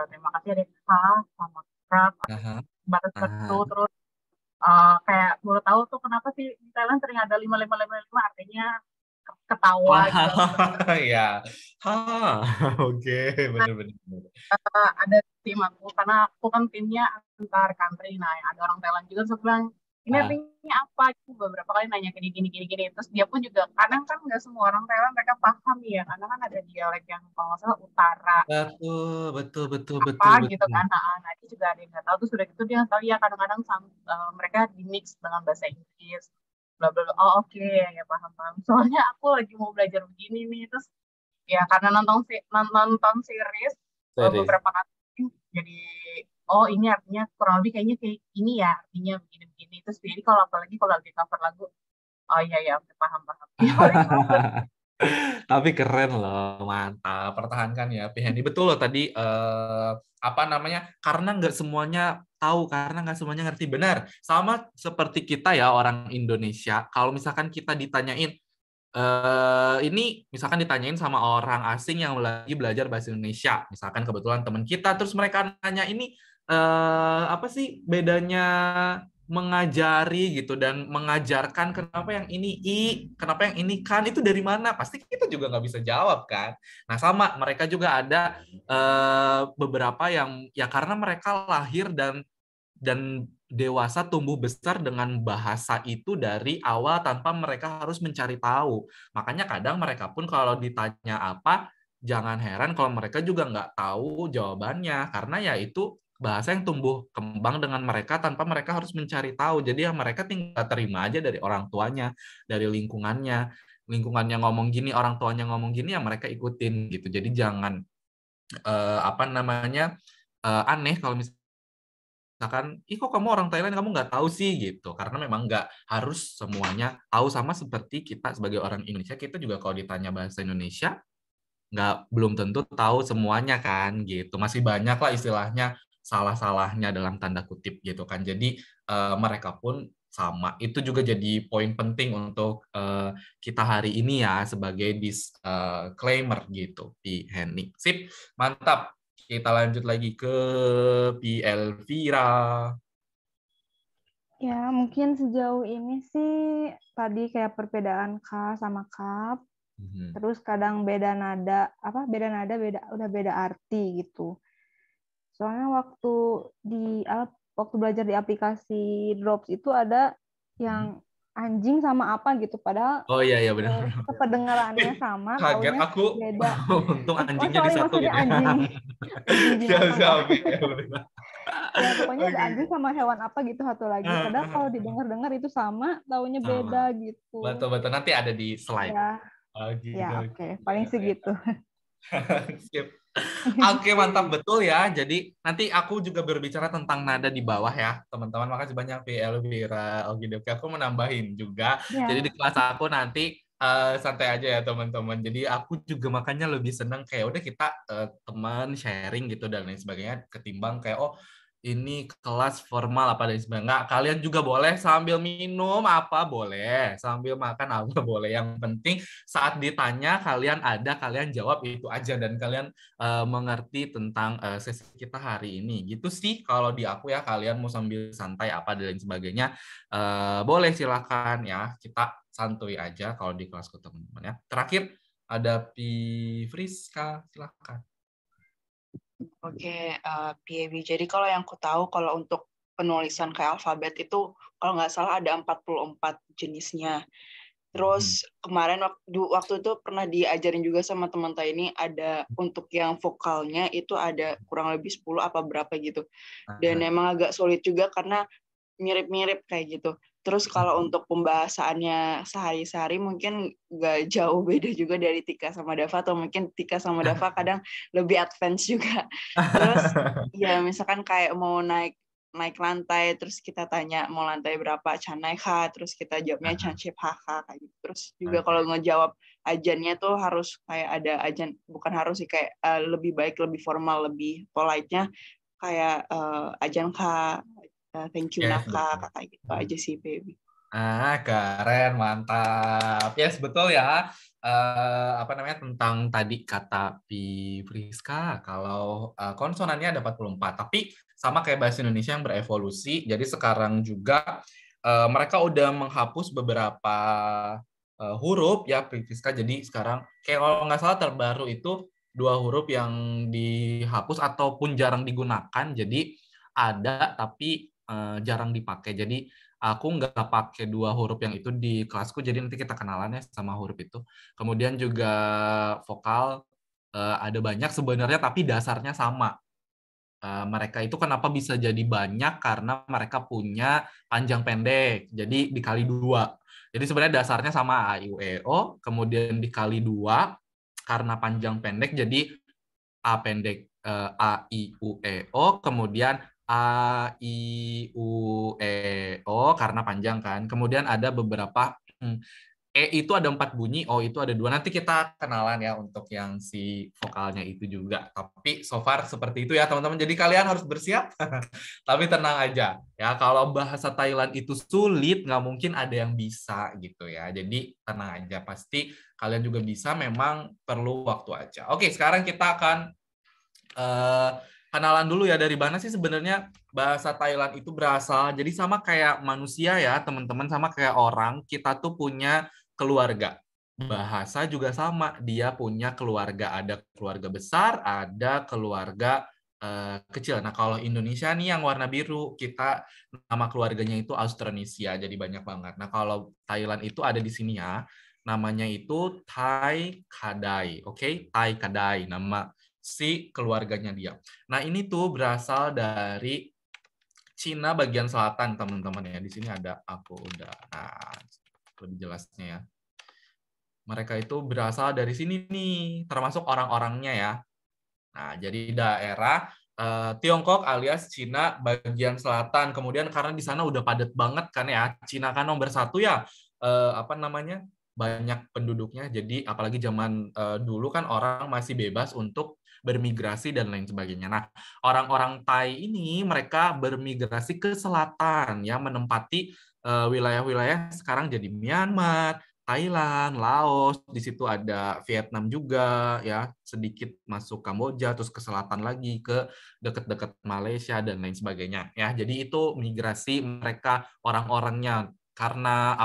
terima kasih ada sama krab batas tertentu, terus kayak baru tahu tuh kenapa sih di Thailand sering ada 5555 artinya ketawa gitu. Ya. Oke, benar-benar. Ada tim aku karena aku kan timnya antar country, nah ada orang Thailand juga, terus bilang ini artinya apa, aku beberapa kali nanya gini terus dia pun juga kadang kan nggak semua orang Thailand mereka paham ya, karena kan ada dialek yang kalau nggak salah utara betul gitu kan. Nah itu juga ada yang nggak tahu, terus sudah gitu dia tahu ya kadang-kadang mereka di mix dengan bahasa Inggris bla bla. Oke, ya paham. Soalnya aku lagi mau belajar begini nih, terus ya karena nonton series beberapa kali jadi oh ini artinya kurang lebih kayaknya kayak ini ya artinya begini-begini. Terus jadi kalau apalagi kalau lagi cover lagu, oh iya paham. Tapi keren loh, mantap. Pertahankan ya, Henny. Betul loh tadi apa namanya? Karena nggak semuanya tahu, karena nggak semuanya ngerti. Benar. Sama seperti kita ya orang Indonesia. Kalau misalkan kita ditanyain, ini misalkan ditanyain sama orang asing yang lagi belajar bahasa Indonesia, misalkan kebetulan teman kita, terus mereka nanya ini apa sih bedanya mengajari gitu dan mengajarkan, kenapa yang ini kenapa yang ini kan, itu dari mana? Pasti kita juga nggak bisa jawab kan. Nah sama, mereka juga ada beberapa yang ya karena mereka lahir dan dewasa tumbuh besar dengan bahasa itu dari awal tanpa mereka harus mencari tahu. Makanya kadang mereka pun kalau ditanya apa, jangan heran kalau mereka juga nggak tahu jawabannya. Karena ya itu bahasa yang tumbuh kembang dengan mereka tanpa mereka harus mencari tahu. Jadi ya mereka tinggal terima aja dari orang tuanya, dari lingkungannya. Lingkungannya ngomong gini, orang tuanya ngomong gini, ya mereka ikutin gitu. Jadi jangan apa namanya aneh kalau misalkan, ih kok kamu orang Thailand kamu nggak tahu sih gitu, karena memang nggak harus semuanya tahu. Sama seperti kita sebagai orang Indonesia, kita juga kalau ditanya bahasa Indonesia belum tentu tahu semuanya kan gitu, masih banyak lah istilahnya salah-salahnya dalam tanda kutip gitu kan. Jadi mereka pun sama, itu juga jadi poin penting untuk kita hari ini ya sebagai disclaimer gitu di Henny. Sip, mantap. Kita lanjut lagi ke P. Elvira. Ya, mungkin sejauh ini sih tadi kayak perbedaan K sama kap. Terus kadang beda nada, udah beda arti gitu. Soalnya waktu belajar di aplikasi Drops itu ada yang anjing sama apa gitu, padahal oh iya benar. Kedengarannya sama, kaget aku beda. untung anjingnya disatu gitu. Anjing Siap. Ya pokoknya ada anjing sama hewan apa gitu satu lagi. Padahal kalau didengar-dengar itu sama, taunya beda gitu. Betul nanti ada di slide. Ya. Gitu. Oke. Paling segitu. Skip. Oke, mantap, betul ya. Jadi nanti aku juga berbicara tentang nada di bawah ya, teman-teman. Makasih banyak P. Elvira. Oke, aku menambahin juga. Ya. Jadi di kelas aku nanti santai aja ya teman-teman. Jadi aku juga makanya lebih senang kayak udah kita teman sharing gitu dan lain sebagainya, ketimbang kayak ini kelas formal apa dan sebagainya. Nggak, kalian juga boleh sambil minum apa boleh, sambil makan apa boleh. Yang penting saat ditanya kalian jawab itu aja, dan kalian mengerti tentang sesi kita hari ini. Gitu sih kalau di aku ya. Kalian mau sambil santai apa dan lain sebagainya, boleh silakan ya. Kita santuy aja kalau di kelasku teman-teman ya. Terakhir ada Pi Friska, silakan. Oke, PAB. Jadi kalau yang aku tahu, kalau untuk penulisan kayak alfabet itu, kalau nggak salah ada 44 jenisnya. Terus kemarin waktu itu pernah diajarin juga sama teman saya ini, ada untuk yang vokalnya itu ada kurang lebih 10 apa berapa gitu. Dan emang agak sulit juga karena mirip-mirip kayak gitu. Terus kalau untuk pembahasannya sehari-hari mungkin nggak jauh beda juga dari Tika sama Dava, atau mungkin Tika sama Dava kadang lebih advance juga. Terus ya misalkan kayak mau naik lantai, terus kita tanya mau lantai berapa, canai ha, terus kita jawabnya cancip ha kayak gitu. Terus juga kalau ngejawab ajannya tuh harus kayak ada ajan, bukan harus sih, kayak lebih baik, lebih formal, lebih polite-nya kayak ajan ka, thank you Naka, kayak gitu aja sih baby. Keren, mantap. Yes, betul ya. Apa namanya, tentang tadi kata Pi Friska, kalau konsonannya ada 44, tapi sama kayak bahasa Indonesia yang berevolusi. Jadi sekarang juga mereka udah menghapus beberapa huruf ya, Pi Friska. Jadi sekarang kayak kalau nggak salah terbaru itu 2 huruf yang dihapus ataupun jarang digunakan. Jadi ada tapi jarang dipakai. Jadi aku nggak pakai 2 huruf yang itu di kelasku, jadi nanti kita kenalan ya sama huruf itu. Kemudian juga vokal ada banyak sebenarnya, tapi dasarnya sama. Mereka itu kenapa bisa jadi banyak, karena mereka punya panjang pendek, jadi dikali 2. Jadi sebenarnya dasarnya sama A, I, U, E, O, kemudian dikali 2 karena panjang pendek, jadi A pendek A, I, U, E, O, kemudian A, I, U, E, O, karena panjang kan. Kemudian ada beberapa, E itu ada 4 bunyi, O itu ada 2. Nanti kita kenalan ya untuk yang si vokalnya itu juga. Tapi so far seperti itu ya teman-teman. Jadi kalian harus bersiap. Tapi tenang aja. Ya kalau bahasa Thailand itu sulit, nggak mungkin ada yang bisa gitu ya. Jadi tenang aja. Pasti kalian juga bisa, memang perlu waktu aja. Oke, sekarang kita akan kenalan dulu ya, dari mana sih sebenarnya bahasa Thailand itu berasal. Jadi sama kayak manusia ya teman-teman, sama kayak orang, kita tuh punya keluarga. Bahasa juga sama, dia punya keluarga, ada keluarga besar, ada keluarga kecil. Nah kalau Indonesia nih yang warna biru, kita nama keluarganya itu Austronesia, jadi banyak banget. Nah kalau Thailand itu ada di sini ya, namanya itu Thai Kadai, oke? Thai Kadai, nama si keluarganya dia. Nah, ini tuh berasal dari Cina bagian selatan, teman-teman ya. Di sini ada aku udah lebih jelasnya ya. Mereka itu berasal dari sini nih, termasuk orang-orangnya ya. Nah, jadi daerah Tiongkok alias Cina bagian selatan. Kemudian karena di sana udah padat banget kan ya. Cina kan nomor 1 ya. Banyak penduduknya. Jadi apalagi zaman dulu kan orang masih bebas untuk bermigrasi dan lain sebagainya. Nah, orang-orang Thai ini mereka bermigrasi ke selatan ya, menempati wilayah-wilayah sekarang jadi Myanmar, Thailand, Laos, di situ ada Vietnam juga ya, sedikit masuk Kamboja, terus ke selatan lagi ke dekat-dekat Malaysia dan lain sebagainya ya. Jadi itu migrasi mereka orang-orangnya, karena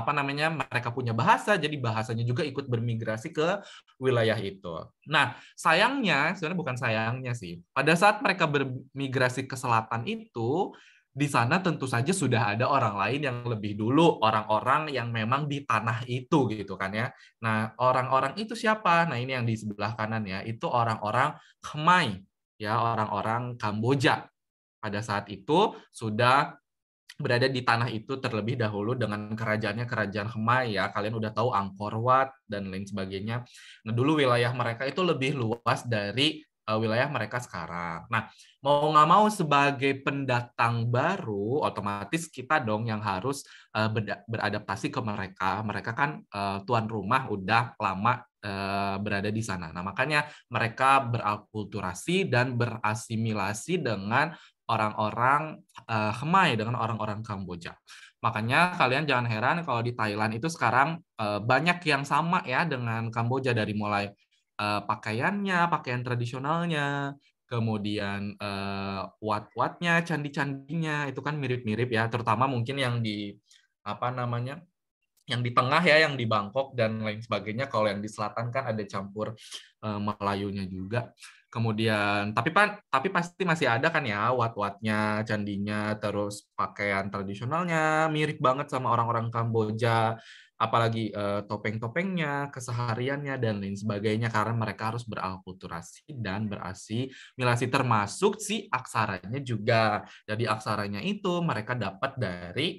mereka punya bahasa, jadi bahasanya juga ikut bermigrasi ke wilayah itu. Nah, sayangnya, sebenarnya bukan sayangnya sih, pada saat mereka bermigrasi ke selatan itu, di sana tentu saja sudah ada orang lain yang lebih dulu, orang-orang yang memang di tanah itu gitu kan ya. Nah, orang-orang itu siapa? Nah, ini yang di sebelah kanan ya, itu orang-orang Khmer ya, orang-orang Kamboja. Pada saat itu sudah berada di tanah itu terlebih dahulu dengan kerajaan Khmer ya. Kalian udah tahu Angkor Wat dan lain sebagainya. Nah, dulu wilayah mereka itu lebih luas dari wilayah mereka sekarang. Nah, mau nggak mau sebagai pendatang baru, otomatis kita dong yang harus beradaptasi ke mereka. Mereka kan tuan rumah udah lama berada di sana. Nah, makanya mereka berakulturasi dan berasimilasi dengan orang-orang Khmer, dengan orang-orang Kamboja. Makanya kalian jangan heran kalau di Thailand itu sekarang banyak yang sama ya dengan Kamboja, dari mulai pakaiannya, pakaian tradisionalnya, kemudian wat-watnya, candi-candinya itu kan mirip-mirip ya, terutama mungkin yang di yang di tengah ya, yang di Bangkok dan lain sebagainya. Kalau yang di selatan kan ada campur Melayunya juga. Kemudian tapi pasti masih ada kan ya wat-watnya, candinya, terus pakaian tradisionalnya mirip banget sama orang-orang Kamboja, apalagi topeng-topengnya, kesehariannya dan lain sebagainya, karena mereka harus berakulturasi dan berasimilasi, termasuk si aksaranya juga. Jadi aksaranya itu mereka dapat dari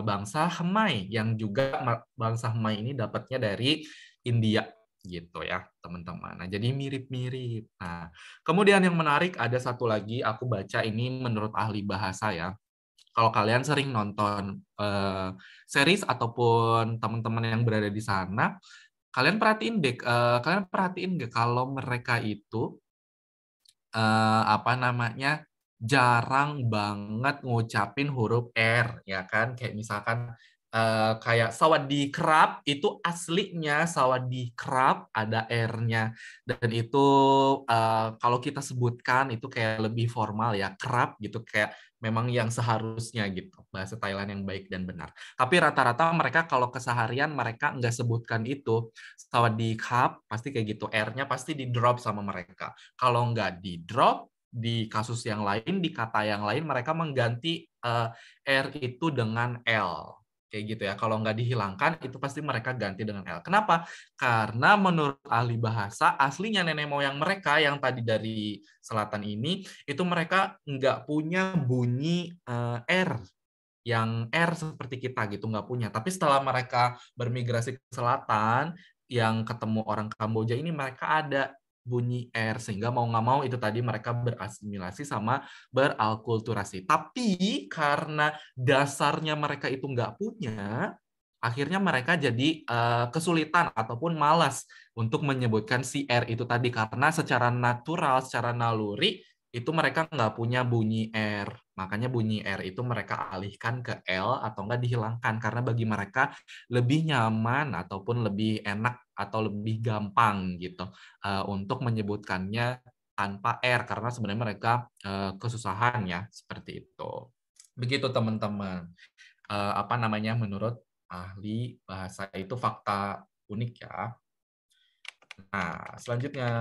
bangsa Khmer, yang juga bangsa Khmer ini dapatnya dari India gitu ya teman-teman. Nah, jadi mirip-mirip. Nah, kemudian yang menarik ada satu lagi, aku baca ini menurut ahli bahasa ya. Kalau kalian sering nonton series ataupun teman-teman yang berada di sana, kalian perhatiin deh kalau mereka itu jarang banget ngucapin huruf R ya kan, kayak misalkan kayak sawadee krab itu aslinya sawadee krab ada R-nya, dan itu kalau kita sebutkan itu kayak lebih formal ya, krab gitu, kayak memang yang seharusnya gitu, bahasa Thailand yang baik dan benar. Tapi rata-rata mereka kalau keseharian mereka nggak sebutkan itu sawadee krab, pasti kayak gitu, R-nya pasti di drop sama mereka. Kalau nggak di drop, di kasus yang lain, di kata yang lain, mereka mengganti R itu dengan L. Kayak gitu ya. Kalau nggak dihilangkan, itu pasti mereka ganti dengan L. Kenapa? Karena menurut ahli bahasa, aslinya nenek moyang mereka yang tadi dari selatan ini, itu mereka nggak punya bunyi R. Yang R seperti kita gitu, nggak punya. Tapi setelah mereka bermigrasi ke selatan, yang ketemu orang Kamboja ini, mereka ada bunyi R, sehingga mau nggak mau itu tadi mereka berasimilasi sama beralkulturasi. Tapi karena dasarnya mereka itu nggak punya, akhirnya mereka jadi kesulitan ataupun malas untuk menyebutkan si R itu tadi, karena secara natural, secara naluri, itu mereka nggak punya bunyi R. Makanya bunyi R itu mereka alihkan ke L atau nggak dihilangkan, karena bagi mereka lebih nyaman ataupun lebih enak atau lebih gampang gitu untuk menyebutkannya tanpa R, karena sebenarnya mereka kesusahan ya, seperti itu. Begitu teman-teman. Apa namanya, menurut ahli bahasa itu fakta unik ya. Nah, selanjutnya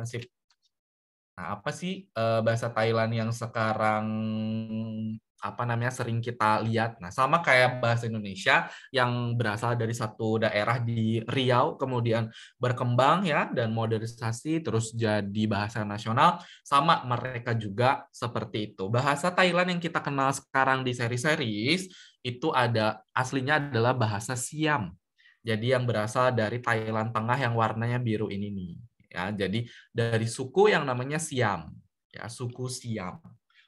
sip. Nah, apa sih bahasa Thailand yang sekarang apa namanya sering kita lihat? Nah, sama kayak bahasa Indonesia yang berasal dari satu daerah di Riau, kemudian berkembang ya dan modernisasi terus jadi bahasa nasional, sama mereka juga seperti itu. Bahasa Thailand yang kita kenal sekarang di seri-series itu aslinya adalah bahasa Siam. Jadi yang berasal dari Thailand Tengah yang warnanya biru ini nih. Ya, jadi dari suku yang namanya Siam, ya suku Siam.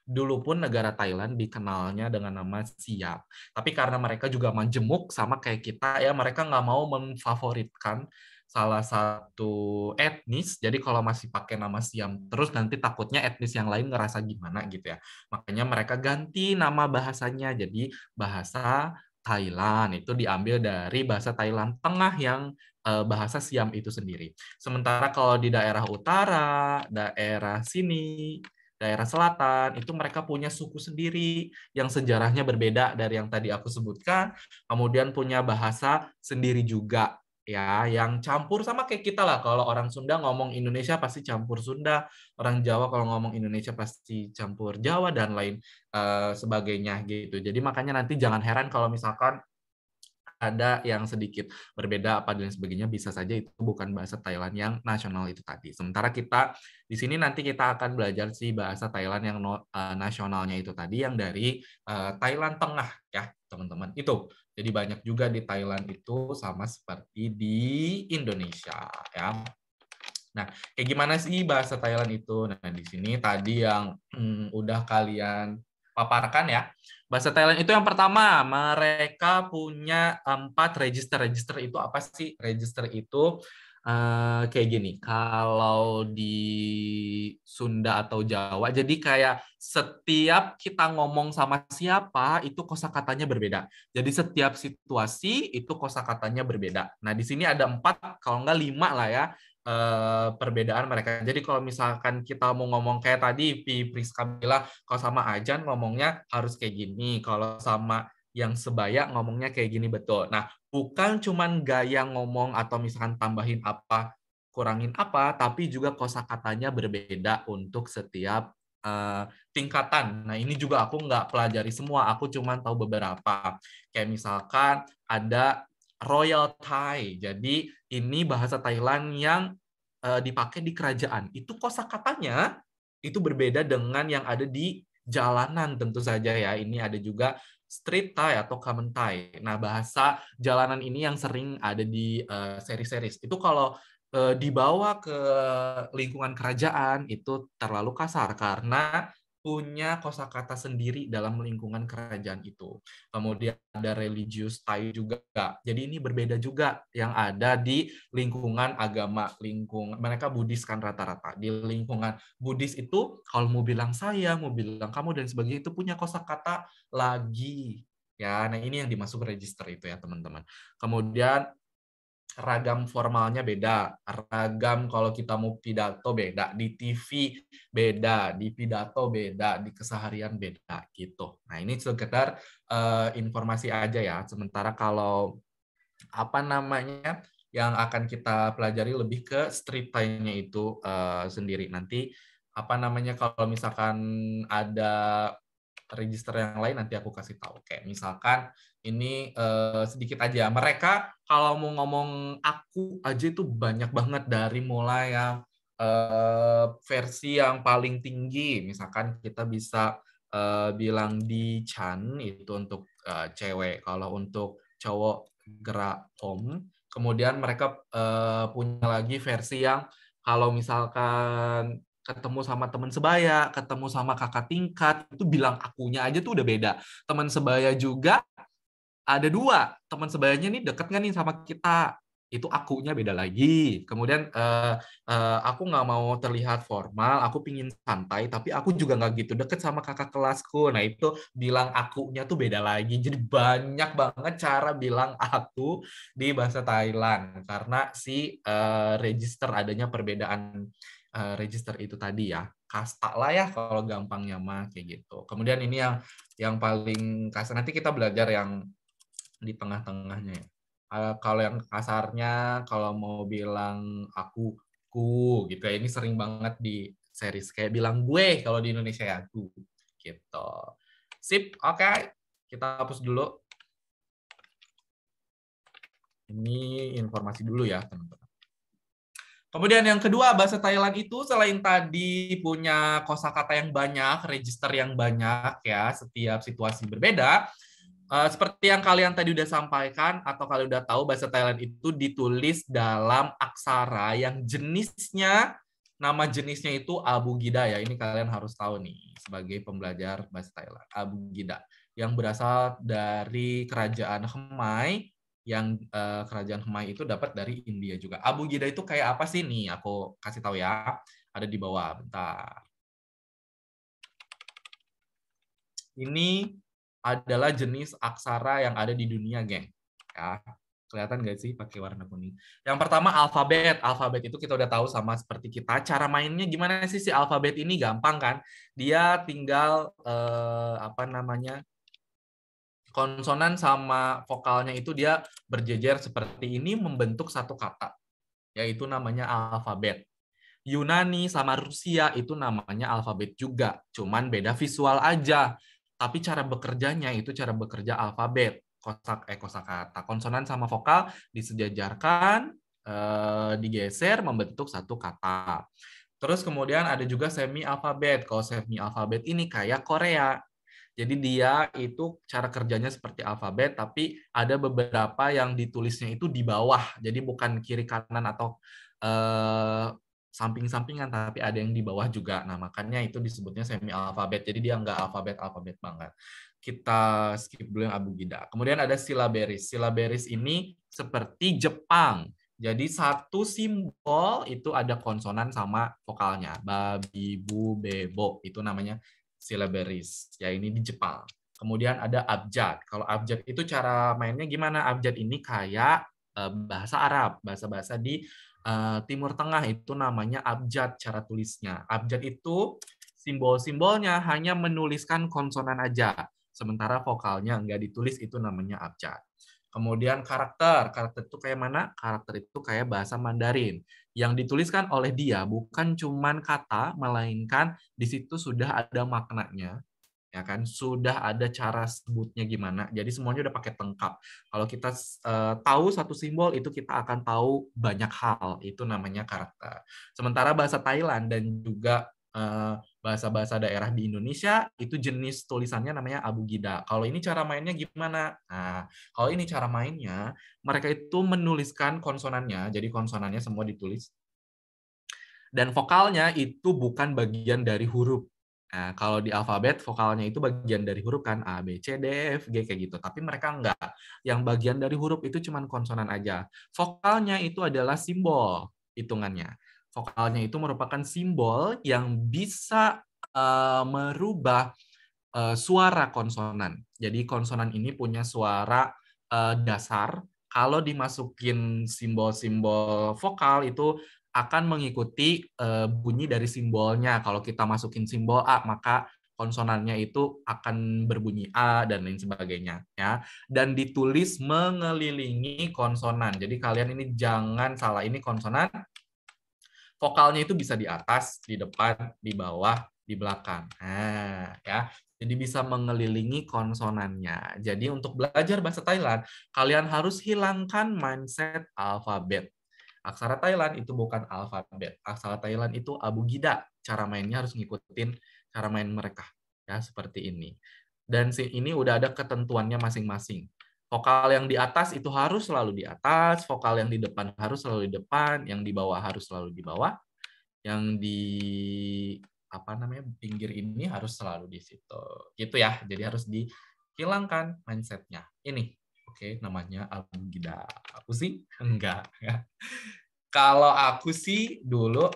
Dulu pun negara Thailand dikenalnya dengan nama Siam. Tapi karena mereka juga majemuk sama kayak kita ya, mereka nggak mau memfavoritkan salah satu etnis. Jadi kalau masih pakai nama Siam terus nanti takutnya etnis yang lain ngerasa gimana gitu ya. Makanya mereka ganti nama bahasanya jadi bahasa Thailand. Itu diambil dari bahasa Thailand Tengah yang bahasa Siam itu sendiri. Sementara kalau di daerah utara, daerah sini, daerah selatan, itu mereka punya suku sendiri yang sejarahnya berbeda dari yang tadi aku sebutkan, kemudian punya bahasa sendiri juga, ya, yang campur sama kayak kita lah. Kalau orang Sunda ngomong Indonesia pasti campur Sunda, orang Jawa kalau ngomong Indonesia pasti campur Jawa, dan lain sebagainya gitu. Jadi makanya nanti jangan heran kalau misalkan ada yang sedikit berbeda apa dan sebagainya, bisa saja itu bukan bahasa Thailand yang nasional itu tadi. Sementara kita di sini nanti kita akan belajar si bahasa Thailand yang nasionalnya itu tadi yang dari Thailand Tengah ya, teman-teman. Itu. Jadi banyak juga di Thailand itu sama seperti di Indonesia ya. Nah, kayak gimana sih bahasa Thailand itu? Nah, di sini tadi yang udah kalian paparkan ya. Bahasa Thailand itu yang pertama, mereka punya 4 register. Register itu apa sih? Register itu kayak gini. Kalau di Sunda atau Jawa, jadi kayak setiap kita ngomong sama siapa, itu kosakatanya berbeda. Jadi setiap situasi itu kosakatanya berbeda. Nah, di sini ada 4, kalau nggak 5 lah ya, perbedaan mereka. Jadi kalau misalkan kita mau ngomong kayak tadi Priska bilang, kalau sama Ajan ngomongnya harus kayak gini, kalau sama yang sebaya ngomongnya kayak gini, betul. Nah, bukan cuman gaya ngomong atau misalkan tambahin apa, kurangin apa, tapi juga kosakatanya berbeda untuk setiap tingkatan. Nah, ini juga aku nggak pelajari semua, aku cuman tahu beberapa. Kayak misalkan ada Royal Thai. Jadi ini bahasa Thailand yang dipakai di kerajaan. Itu kosakatanya itu berbeda dengan yang ada di jalanan tentu saja ya. Ini ada juga street Thai atau common Thai. Nah, bahasa jalanan ini yang sering ada di seri-series. Itu kalau dibawa ke lingkungan kerajaan itu terlalu kasar karena punya kosakata sendiri dalam lingkungan kerajaan itu. Kemudian ada religious Thai juga. Jadi ini berbeda juga yang ada di lingkungan agama, mereka Buddhis kan rata-rata. Di lingkungan Buddhis itu kalau mau bilang saya, mau bilang kamu dan sebagainya itu punya kosakata lagi. Ya, nah ini yang dimasuk register itu ya, teman-teman. Kemudian ragam formalnya beda, ragam kalau kita mau pidato beda, di TV beda, di pidato beda, di keseharian beda gitu. Nah, ini sekedar informasi aja ya. Sementara kalau apa namanya yang akan kita pelajari lebih ke street Thai-nya itu sendiri. Nanti apa namanya kalau misalkan ada register yang lain nanti aku kasih tahu. Kayak misalkan ini sedikit aja. Mereka kalau mau ngomong aku aja itu banyak banget dari mulai yang versi yang paling tinggi. Misalkan kita bisa bilang di Chan itu untuk cewek. Kalau untuk cowok gerak om. Kemudian mereka punya lagi versi yang Kalau misalkan ketemu sama teman sebaya, ketemu sama kakak tingkat, itu bilang akunya aja tuh udah beda. Teman sebaya juga ada 2. Teman sebayanya nih deket nggak nih sama kita? Itu akunya beda lagi. Kemudian aku nggak mau terlihat formal, aku pingin santai, tapi aku juga nggak gitu deket sama kakak kelasku. Nah itu bilang akunya tuh beda lagi. Jadi banyak banget cara bilang aku di bahasa Thailand karena si register adanya perbedaan register itu tadi ya. Kasta lah ya kalau gampangnya mah kayak gitu. Kemudian ini yang paling kasar, nanti kita belajar yang di tengah-tengahnya ya. Kalau yang kasarnya, kalau mau bilang aku gitu ya, ini sering banget di series kayak bilang gue kalau di Indonesia ya aku gitu. Sip, oke. Kita hapus dulu. Ini informasi dulu ya, teman-teman. Kemudian yang kedua, bahasa Thailand itu selain tadi punya kosakata yang banyak, register yang banyak ya, setiap situasi berbeda. Seperti yang kalian tadi udah sampaikan atau kalian udah tahu, bahasa Thailand itu ditulis dalam aksara yang jenisnya, nama jenisnya itu abugida ya. Ini kalian harus tahu nih sebagai pembelajar bahasa Thailand. Abugida yang berasal dari kerajaan Khmer, yang kerajaan Khmer itu dapat dari India juga. Abugida itu kayak apa sih nih? Aku kasih tahu ya. Ada di bawah. Bentar. Ini adalah jenis aksara yang ada di dunia, geng. Ya, kelihatan nggak sih pakai warna kuning? Yang pertama alfabet. Alfabet itu kita udah tahu sama seperti kita. Cara mainnya gimana sih si alfabet ini? Gampang kan? Dia tinggal konsonan sama vokalnya itu dia berjejer seperti ini membentuk satu kata, yaitu namanya alfabet. Yunani sama Rusia itu namanya alfabet juga, cuman beda visual aja. Tapi cara bekerjanya itu cara bekerja alfabet, kosakata, konsonan sama vokal disejajarkan, digeser membentuk satu kata. Terus kemudian ada juga semi alfabet. Kalau semi alfabet ini kayak Korea. Jadi dia itu cara kerjanya seperti alfabet, tapi ada beberapa yang ditulisnya itu di bawah. Jadi bukan kiri kanan atau samping-sampingan, tapi ada yang di bawah juga. Nah, makanya itu disebutnya semi alfabet. Jadi dia nggak alfabet banget. Kita skip dulu yang abugida. Kemudian ada silaberis. Silaberis ini seperti Jepang. Jadi satu simbol itu ada konsonan sama vokalnya. Babi, bu, bebo. Itu namanya silaberis. Ya, ini di Jepang. Kemudian ada abjad. Kalau abjad itu cara mainnya gimana? Abjad ini kayak bahasa Arab, bahasa-bahasa di Timur Tengah itu namanya abjad cara tulisnya. Abjad itu simbol-simbolnya hanya menuliskan konsonan aja, sementara vokalnya nggak ditulis, itu namanya abjad. Kemudian karakter itu kayak mana? Karakter itu kayak bahasa Mandarin. Yang dituliskan oleh dia bukan cuman kata, melainkan di situ sudah ada maknanya. Ya kan, sudah ada cara sebutnya gimana, jadi semuanya udah pakai lengkap. Kalau kita tahu satu simbol itu kita akan tahu banyak hal, itu namanya karakter. Sementara bahasa Thailand dan juga bahasa-bahasa daerah di Indonesia itu jenis tulisannya namanya abugida. Kalau ini cara mainnya gimana? Nah, kalau ini cara mainnya, mereka itu menuliskan konsonannya, jadi konsonannya semua ditulis, dan vokalnya itu bukan bagian dari huruf. Nah, kalau di alfabet, vokalnya itu bagian dari huruf kan, A, B, C, D, F, G, kayak gitu. Tapi mereka enggak. Yang bagian dari huruf itu cuma konsonan aja. Vokalnya itu adalah simbol, hitungannya. Vokalnya itu merupakan simbol yang bisa merubah suara konsonan. Jadi konsonan ini punya suara dasar. Kalau dimasukin simbol-simbol vokal itu akan mengikuti bunyi dari simbolnya. Kalau kita masukin simbol A, maka konsonannya itu akan berbunyi A dan lain sebagainya, ya. Dan ditulis mengelilingi konsonan. Jadi kalian ini jangan salah, ini konsonan. Vokalnya itu bisa di atas, di depan, di bawah, di belakang. Nah, ya. Jadi bisa mengelilingi konsonannya. Jadi untuk belajar bahasa Thailand, kalian harus hilangkan mindset alfabet. Aksara Thailand itu bukan alfabet. Aksara Thailand itu abugida. Cara mainnya harus ngikutin cara main mereka. Ya, seperti ini. Dan ini udah ada ketentuannya masing-masing. Vokal yang di atas itu harus selalu di atas, vokal yang di depan harus selalu di depan, yang di bawah harus selalu di bawah, yang di pinggir ini harus selalu di situ. Gitu ya. Jadi harus dihilangkan mindsetnya. Ini, oke, namanya Algida. Aku sih enggak. Ya. Kalau aku sih dulu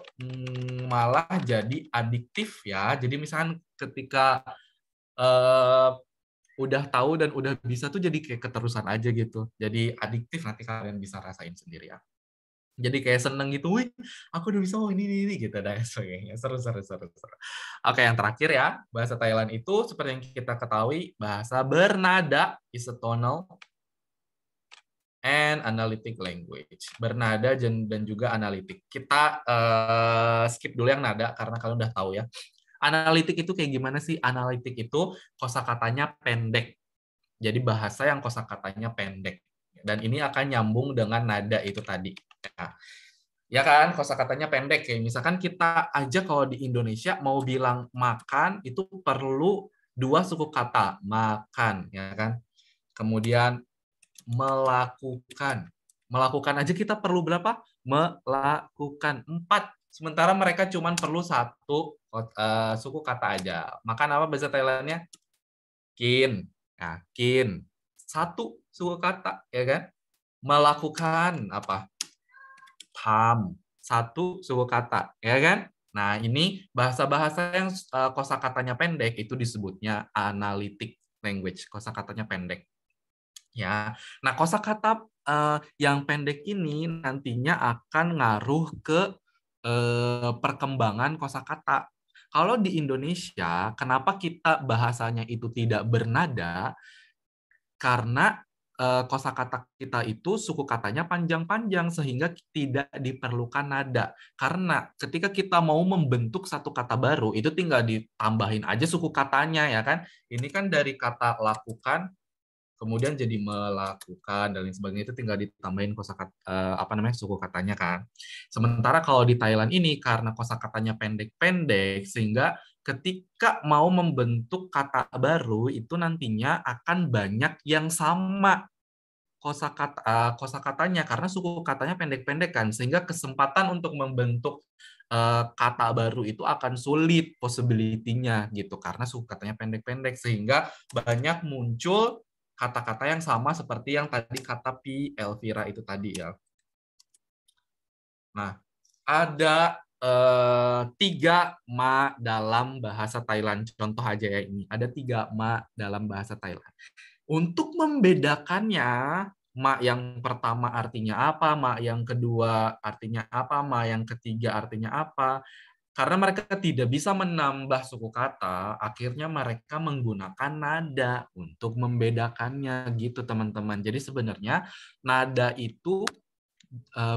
malah jadi adiktif ya. Jadi misalkan ketika udah tahu dan udah bisa tuh jadi kayak keterusan aja gitu. Jadi adiktif, nanti kalian bisa rasain sendiri ya. Jadi kayak seneng gitu, wih, aku udah bisa, ini gitu dan sebagainya. Seru. Oke, yang terakhir ya, bahasa Thailand itu seperti yang kita ketahui, bahasa bernada is a tonal and analytic language. Bernada dan juga analitik. Kita skip dulu yang nada karena kalian udah tahu ya. Analitik itu kayak gimana sih? Analitik itu kosakatanya pendek. Jadi bahasa yang kosakatanya pendek. Dan ini akan nyambung dengan nada itu tadi. Ya kan, kosakatanya pendek. Kayak misalkan kita aja kalau di Indonesia mau bilang makan itu perlu 2 suku kata. Makan, ya kan? Kemudian melakukan. Melakukan aja kita perlu berapa? Melakukan 4. Sementara mereka cuma perlu 1 suku kata aja. Makan apa bahasa Thailandnya? Kin. Yakin. 1 suku kata, ya kan? Melakukan apa? Pam. 1 suku kata, ya kan? Nah, ini bahasa-bahasa yang kosakatanya pendek itu disebutnya analytic language. Kosakatanya pendek. Ya. Nah, kosakata yang pendek ini nantinya akan ngaruh ke perkembangan kosakata. Kalau di Indonesia, kenapa kita bahasanya itu tidak bernada? Karena kosakata kita itu suku katanya panjang-panjang sehingga tidak diperlukan nada. Karena ketika kita mau membentuk satu kata baru, itu tinggal ditambahin aja suku katanya, ya kan? Ini kan dari kata lakukan kemudian jadi melakukan dan lain sebagainya, itu tinggal ditambahin kosakata suku katanya kan. Sementara kalau di Thailand ini karena kosakatanya pendek-pendek sehingga ketika mau membentuk kata baru itu nantinya akan banyak yang sama kosakatanya karena suku katanya pendek-pendek kan, sehingga kesempatan untuk membentuk kata baru itu akan sulit possibility-nya gitu karena suku katanya pendek-pendek, sehingga banyak muncul kata-kata yang sama seperti yang tadi kata Pi Elvira itu tadi ya. Nah, ada 3 ma dalam bahasa Thailand. Contoh aja ya ini. Ada 3 ma dalam bahasa Thailand. Untuk membedakannya, ma yang pertama artinya apa, ma yang kedua artinya apa, ma yang ketiga artinya apa. Karena mereka tidak bisa menambah suku kata, akhirnya mereka menggunakan nada untuk membedakannya gitu teman-teman. Jadi sebenarnya nada itu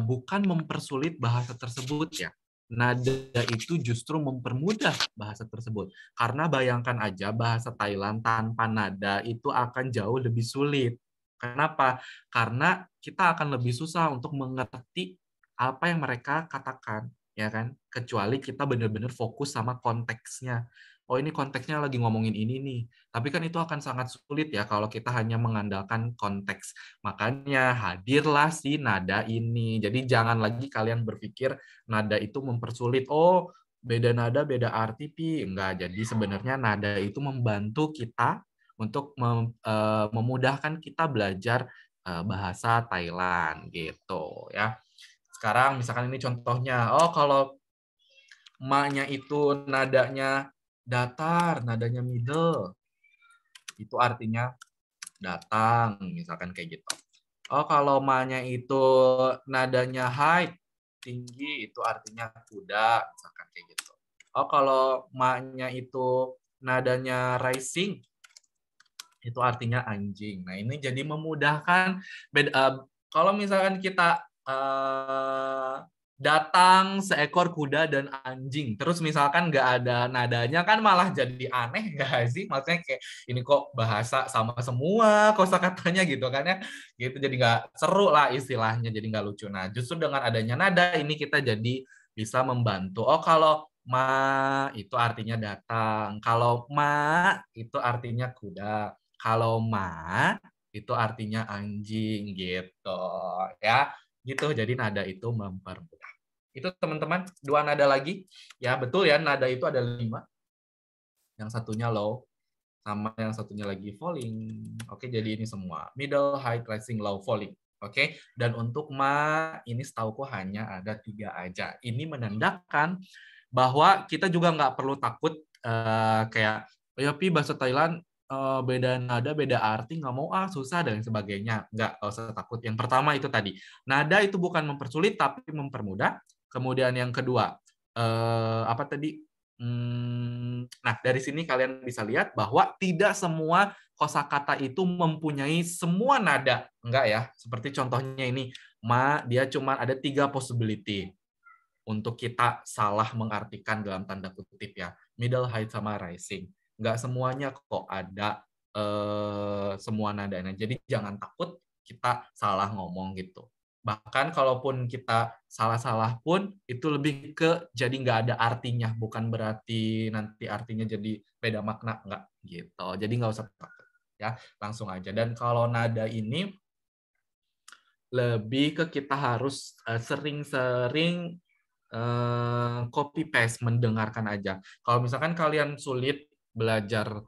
bukan mempersulit bahasa tersebut ya. Nada itu justru mempermudah bahasa tersebut. Karena bayangkan aja bahasa Thailand tanpa nada itu akan jauh lebih sulit. Kenapa? Karena kita akan lebih susah untuk mengerti apa yang mereka katakan, ya kan? Kecuali kita benar-benar fokus sama konteksnya. Oh, ini konteksnya lagi ngomongin ini nih. Tapi kan itu akan sangat sulit ya kalau kita hanya mengandalkan konteks. Makanya hadirlah si nada ini. Jadi jangan lagi kalian berpikir nada itu mempersulit. Oh, beda nada, beda arti, Pi. Enggak. Jadi sebenarnya nada itu membantu kita untuk memudahkan kita belajar bahasa Thailand gitu ya. Sekarang misalkan ini contohnya. Oh, kalau ma-nya itu nadanya datar, nadanya middle. Itu artinya datang, misalkan kayak gitu. Oh, kalau ma-nya itu nadanya high, tinggi, itu artinya kuda, misalkan kayak gitu. Oh, kalau ma-nya itu nadanya rising, itu artinya anjing. Nah, ini jadi memudahkan. Kalau misalkan kita datang seekor kuda dan anjing, terus misalkan nggak ada nadanya, kan malah jadi aneh nggak sih? Maksudnya kayak ini kok bahasa sama semua kosakatanya gitu kan ya, gitu jadi nggak seru lah istilahnya, jadi nggak lucu. Nah, justru dengan adanya nada ini kita jadi bisa membantu. Oh, kalau ma itu artinya datang, kalau ma itu artinya kuda, kalau ma itu artinya anjing gitu ya. Gitu, jadi nada itu mempermudah. Itu teman-teman 2 nada lagi. Ya, betul ya, nada itu ada 5. Yang satunya low, sama yang satunya lagi falling. Oke, jadi ini semua. Middle, high, rising, low, falling. Oke, dan untuk ma, ini setauku hanya ada 3 aja. Ini menandakan bahwa kita juga nggak perlu takut kayak, ya Pi, bahasa Thailand beda nada, beda arti, nggak mau susah dan sebagainya. Nggak usah takut. Yang pertama itu tadi, nada itu bukan mempersulit tapi mempermudah. Kemudian yang kedua, apa tadi? Nah, dari sini kalian bisa lihat bahwa tidak semua kosakata itu mempunyai semua nada. Enggak ya. Seperti contohnya ini, ma, dia cuma ada 3 possibility untuk kita salah mengartikan dalam tanda kutip ya. Middle, high, sama rising. Enggak semuanya kok ada semua nadanya. Jadi jangan takut kita salah ngomong gitu. Bahkan kalaupun kita salah-salah pun itu lebih ke jadi nggak ada artinya, bukan berarti nanti artinya jadi beda makna, nggak gitu. Jadi nggak usah takut ya, langsung aja. Dan kalau nada ini lebih ke kita harus sering-sering copy paste, mendengarkan aja. Kalau misalkan kalian sulit belajar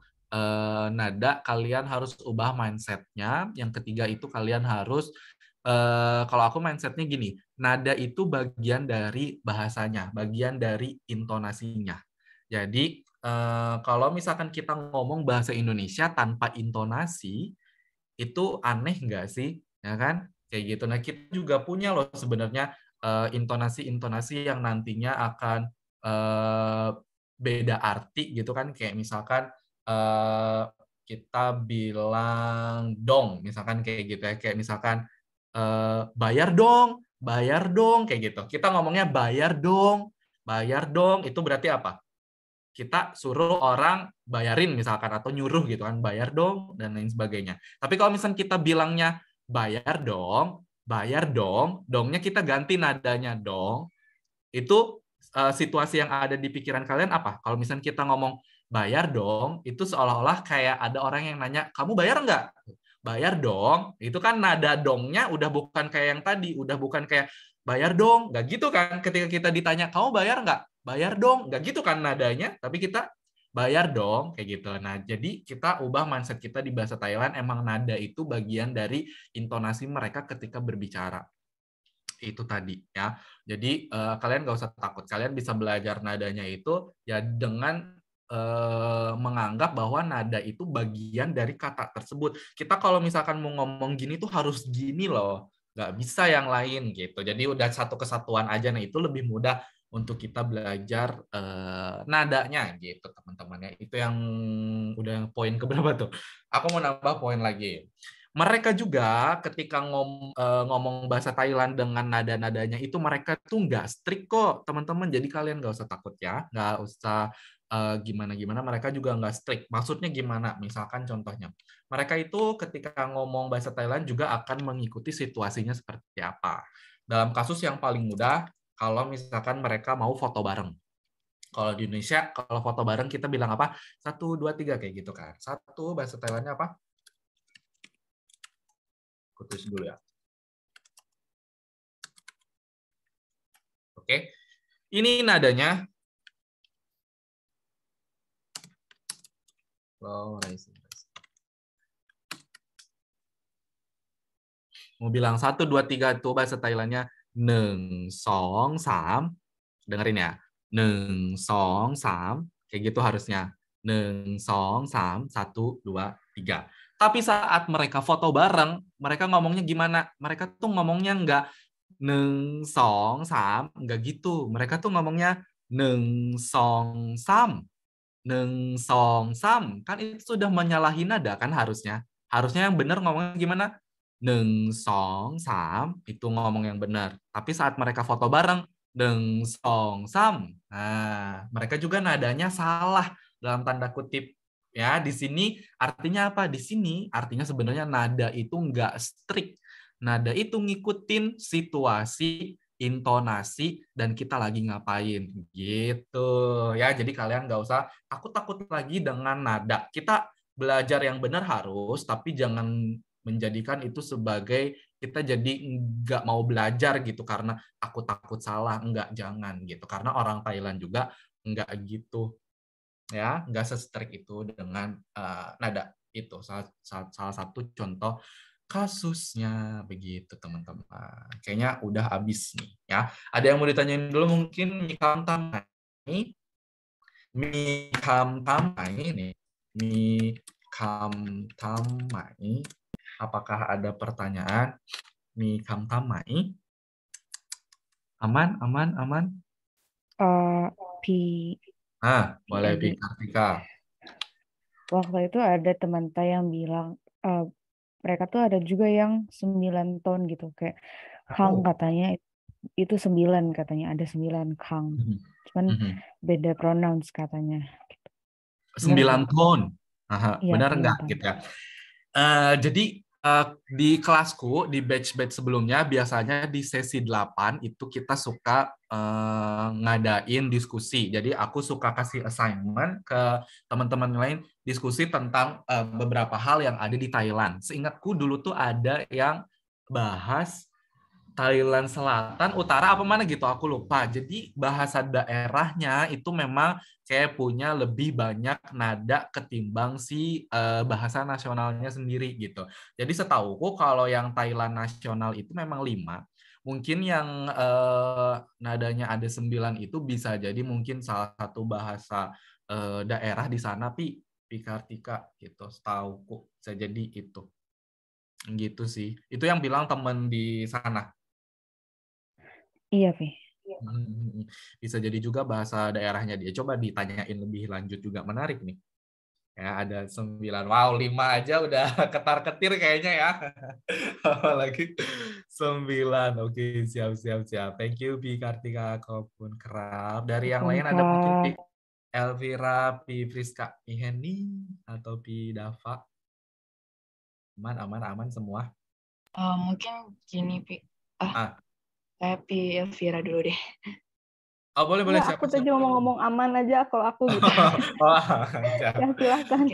nada, kalian harus ubah mindsetnya. Yang ketiga itu kalian harus kalau aku mindsetnya gini, nada itu bagian dari bahasanya, bagian dari intonasinya. Jadi kalau misalkan kita ngomong bahasa Indonesia tanpa intonasi, itu aneh nggak sih? Ya kan? Kayak gitu. Nah, kita juga punya loh sebenarnya intonasi-intonasi yang nantinya akan beda arti gitu kan. Kayak misalkan kita bilang dong, misalkan kayak gitu ya. Kayak misalkan bayar dong, kayak gitu. Kita ngomongnya bayar dong, itu berarti apa? Kita suruh orang bayarin misalkan, atau nyuruh gitu kan, bayar dong, dan lain sebagainya. Tapi kalau misalkan kita bilangnya bayar dong, dongnya kita ganti nadanya dong, itu situasi yang ada di pikiran kalian apa? Kalau misalkan kita ngomong bayar dong, itu seolah-olah kayak ada orang yang nanya, kamu bayar nggak? Bayar dong, itu kan nada dongnya udah bukan kayak yang tadi, udah bukan kayak bayar dong, nggak gitu kan. Ketika kita ditanya, kamu bayar nggak? Bayar dong, nggak gitu kan nadanya, tapi kita bayar dong, kayak gitu. Nah, jadi kita ubah mindset kita di bahasa Thailand, emang nada itu bagian dari intonasi mereka ketika berbicara. Itu tadi ya. Jadi kalian nggak usah takut, kalian bisa belajar nadanya itu ya dengan menganggap bahwa nada itu bagian dari kata tersebut. Kita kalau misalkan mau ngomong gini tuh harus gini loh, nggak bisa yang lain gitu. Jadi udah satu kesatuan aja, nah itu lebih mudah untuk kita belajar nadanya gitu teman-teman ya. Itu yang udah poin keberapa tuh? Aku mau nambah poin lagi. Mereka juga ketika ngomong bahasa Thailand dengan nada-nadanya itu mereka tuh nggak strict kok teman-teman. Jadi kalian nggak usah takut ya, nggak usah gimana-gimana, mereka juga nggak strict. Maksudnya gimana? Misalkan contohnya, mereka itu ketika ngomong bahasa Thailand juga akan mengikuti situasinya seperti apa. Dalam kasus yang paling mudah, kalau misalkan mereka mau foto bareng. Kalau di Indonesia, kalau foto bareng kita bilang apa? 1, 2, 3 kayak gitu kan. 1, bahasa Thailandnya apa? Kutus dulu ya. Oke. Ini nadanya. Low, rising. Mau bilang 1, 2, 3 itu bahasa Thailandnya 1, 2, 3. Dengerin ya. 1, 2, 3. Kayak gitu harusnya. 1, 2, 3. 1, 2, 3. Tapi saat mereka foto bareng, mereka ngomongnya gimana? Mereka tuh ngomongnya nggak 1, 2, 3. Nggak gitu. Mereka tuh ngomongnya 1, 2, 3. 1, 2, 3. Kan itu sudah menyalahi nada kan harusnya. Harusnya yang benar ngomongnya gimana? 1, 2, 3. Itu ngomong yang benar. Tapi saat mereka foto bareng, 1, 2, 3. Nah, mereka juga nadanya salah dalam tanda kutip. Ya, di sini artinya apa? Di sini artinya sebenarnya nada itu nggak strict. Nada itu ngikutin situasi, intonasi, dan kita lagi ngapain gitu ya. Jadi kalian nggak usah takut-takut lagi dengan nada. Kita belajar yang benar harus, tapi jangan menjadikan itu sebagai kita jadi nggak mau belajar gitu karena aku takut salah. Enggak, jangan gitu. Karena orang Thailand juga enggak gitu. Ya, enggak se-strict itu dengan nada. Itu salah satu contoh kasusnya begitu, teman-teman. Kayaknya udah habis nih ya. Ada yang mau ditanyain dulu mungkin Mikam Tamai? Mikam Tamai nih. Mikam Tamai. Apakah ada pertanyaan? Mikam Tamai. Aman, aman, aman. Boleh Pi Kartika. Waktu itu ada teman saya yang bilang mereka tuh ada juga yang 9 ton gitu, kayak Kang katanya itu 9 katanya, ada 9 Kang. Cuman beda pronouns katanya. 9 ton. Iya, Benar 9 nggak ton. gitu ya? Jadi di kelasku, di batch-batch sebelumnya, biasanya di sesi 8 itu kita suka ngadain diskusi. Jadi aku suka kasih assignment ke teman-teman lain, diskusi tentang beberapa hal yang ada di Thailand. Seingatku dulu tuh ada yang bahas Thailand Selatan, Utara, apa mana gitu, aku lupa. Jadi bahasa daerahnya itu memang kayak punya lebih banyak nada ketimbang si bahasa nasionalnya sendiri gitu. Jadi setauku kalau yang Thailand nasional itu memang 5. Mungkin yang nadanya ada 9 itu bisa jadi mungkin salah satu bahasa daerah di sana, Pi Kartika gitu. Setauku bisa jadi itu. Gitu sih. Itu yang bilang temen di sana. Iya, Pi. Bisa jadi juga bahasa daerahnya dia. Coba ditanyain lebih lanjut juga, menarik nih. Ya, ada 9. Wow, 5 aja udah ketar-ketir kayaknya ya. Apalagi 9. Oke, siap. Thank you, Pi Kartika, Kopun Kerap. Dari yang lain ada mungkin Pi Elvira, Pi Friska, Pi Henny, atau Pi Dava. Aman semua. Mungkin gini, Pi. Saya Pi Elvira dulu deh. Boleh. Ya, aku tadi mau ngomong aman aja kalau aku gitu. Ya, silahkan.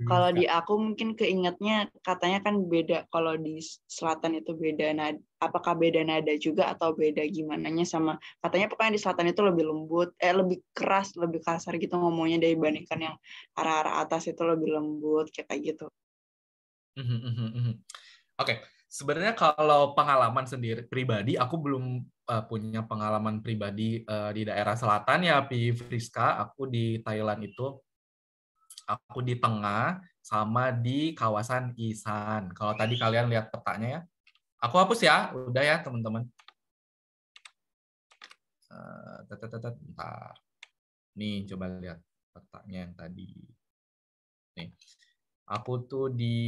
Kalau di aku mungkin keingetnya katanya kan beda, kalau di selatan itu beda nada. Apakah beda nada juga atau beda gimananya sama, katanya pokoknya di selatan itu lebih lembut, lebih keras, lebih kasar gitu ngomongnya dibandingkan yang arah-arah atas itu lebih lembut kayak gitu. Oke. Sebenarnya kalau pengalaman sendiri pribadi, aku belum punya pengalaman pribadi di daerah selatan ya, Pi Friska. Aku di Thailand itu, aku di tengah sama di kawasan Isan. Kalau tadi kalian lihat petanya ya, aku hapus ya, udah ya teman-teman. Bentar. Nih, coba lihat petanya yang tadi. Nih, aku tuh di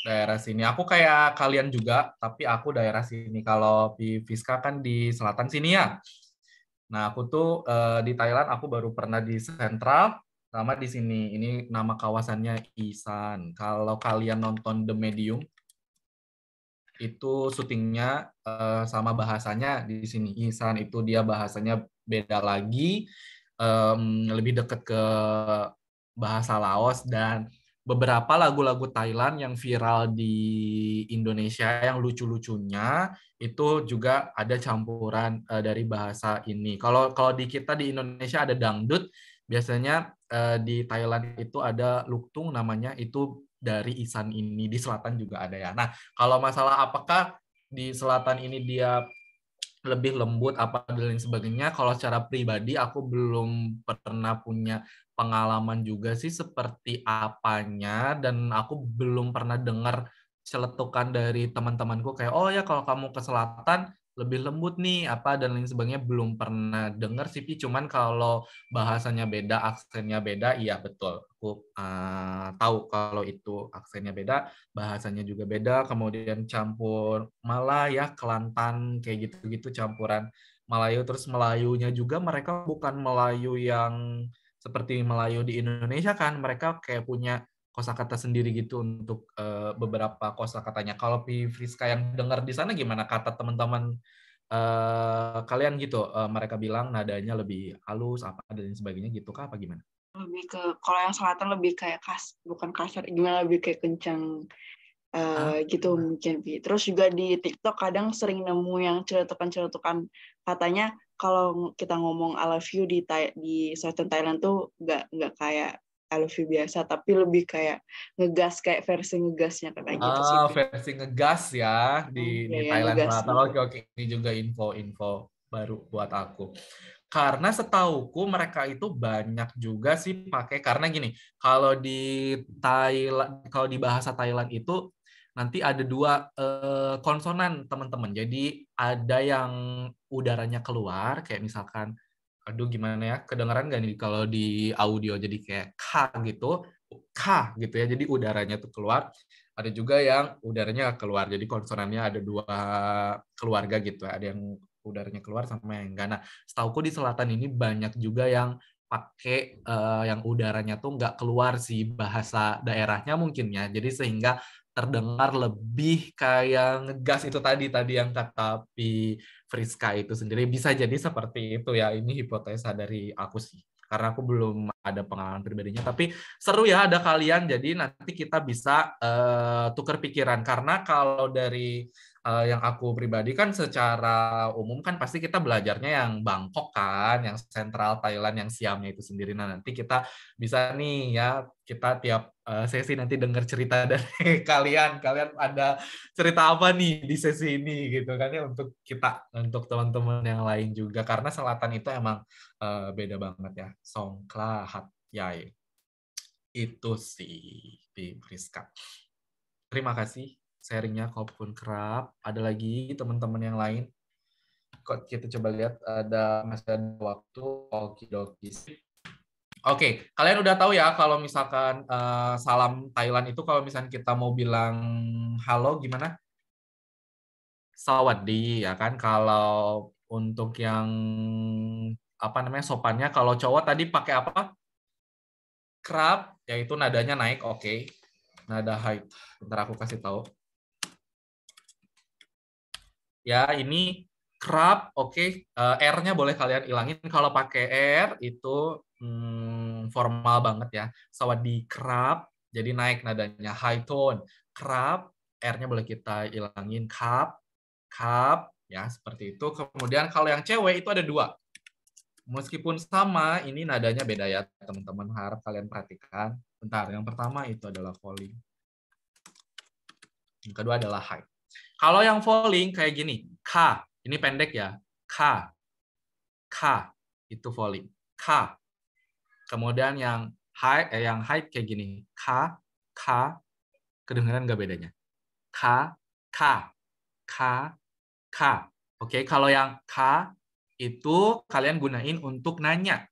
daerah sini. Aku kayak kalian juga, tapi aku daerah sini. Kalau di Fiska kan di selatan sini ya. Nah, aku tuh di Thailand, aku baru pernah di Central, sama di sini. Ini nama kawasannya Isan. Kalau kalian nonton The Medium, itu syutingnya sama bahasanya di sini. Isan itu dia bahasanya beda lagi, lebih dekat ke bahasa Laos, dan beberapa lagu-lagu Thailand yang viral di Indonesia yang lucu-lucunya itu juga ada campuran dari bahasa ini. Kalau di kita di Indonesia ada dangdut, biasanya di Thailand itu ada luktung namanya, itu dari Isan ini. Di selatan juga ada ya. Nah, kalau masalah apakah di selatan ini dia lebih lembut apa dan lain sebagainya, kalau secara pribadi aku belum pernah punya pengalaman juga sih seperti apanya, dan aku belum pernah dengar celetukan dari teman-temanku kayak, oh ya kalau kamu ke selatan lebih lembut nih apa dan lain sebagainya, belum pernah dengar sih. Cuman kalau bahasanya beda, aksennya beda, iya betul, aku tahu kalau itu aksennya beda, bahasanya juga beda, kemudian campur Malay ya, Kelantan kayak gitu-gitu, campuran Melayu. Terus Melayunya juga mereka bukan Melayu yang seperti Melayu di Indonesia kan, mereka kayak punya kosakata sendiri gitu untuk beberapa kosakatanya. Kalau Pi Friska yang dengar di sana gimana kata teman-teman kalian gitu? Mereka bilang nadanya lebih halus apa dan sebagainya gitu kah, apa gimana? Lebih ke, kalau yang selatan lebih kayak bukan kasar, gimana, lebih kayak kencang gitu mungkin. Terus juga di TikTok kadang sering nemu yang celetukan-celetukan katanya kalau kita ngomong I love you di Southern Thailand tuh nggak kayak I love you biasa, tapi lebih kayak ngegas, kayak versi ngegasnya kayak gitu sih. Versi ngegas ya di Thailand Selatan. Oke, ini juga info baru buat aku. Karena setauku mereka itu banyak juga sih pakai, karena gini, kalau di Thailand, kalau di bahasa Thailand itu nanti ada 2 konsonan teman-teman. Jadi ada yang udaranya keluar, kayak misalkan, aduh gimana ya, kedengaran nggak nih kalau di audio, jadi kayak K gitu, K gitu ya, jadi udaranya tuh keluar. Ada juga yang udaranya keluar, jadi konsonannya ada 2 keluarga gitu, ada yang udaranya keluar sama yang enggak. Nah, setauku di selatan ini banyak juga yang pakai yang udaranya tuh nggak keluar sih, bahasa daerahnya mungkin ya, jadi sehingga terdengar lebih kayak ngegas itu tadi yang kata Friska itu sendiri. Bisa jadi seperti itu ya, ini hipotesa dari aku sih, karena aku belum ada pengalaman pribadinya, tapi seru ya ada kalian, jadi nanti kita bisa tukar pikiran, karena kalau dari yang aku pribadi kan secara umum kan pasti kita belajarnya yang Bangkok kan, yang sentral Thailand, yang Siamnya itu sendiri. Nah, nanti kita bisa nih ya, kita tiap sesi nanti dengar cerita dari kalian ada cerita apa nih di sesi ini gitu kan ya, untuk kita, untuk teman-teman yang lain juga, karena selatan itu emang beda banget ya. Songkla Hat Yai itu sih di Friska. Terima kasih sharingnya Kopun Kerap. Ada lagi teman-teman yang lain? Kok kita coba lihat, masih ada waktu. Okidoki. Oke, kalian udah tahu ya kalau misalkan salam Thailand itu kalau misalkan kita mau bilang halo gimana? Sawadee ya kan. Kalau untuk yang apa namanya sopannya, kalau cowok tadi pakai apa? Kerap, yaitu nadanya naik. Oke. Nada high. Bentar aku kasih tahu. Ya, ini kerap, oke. R-nya boleh kalian ilangin. Kalau pakai R itu formal banget ya. Sawadee kerap, jadi naik nadanya, high tone. Kerap, R-nya boleh kita ilangin. Kap, ya seperti itu. Kemudian kalau yang cewek itu ada 2. Meskipun sama, ini nadanya beda ya, teman-teman. Harap kalian perhatikan. Bentar, yang pertama itu adalah falling. Yang kedua adalah high. Kalau yang falling kayak gini, K, ini pendek ya, K, itu falling, K. Kemudian yang high kayak gini, K, kedengaran nggak bedanya? K. Oke, kalau yang K itu kalian gunain untuk nanya,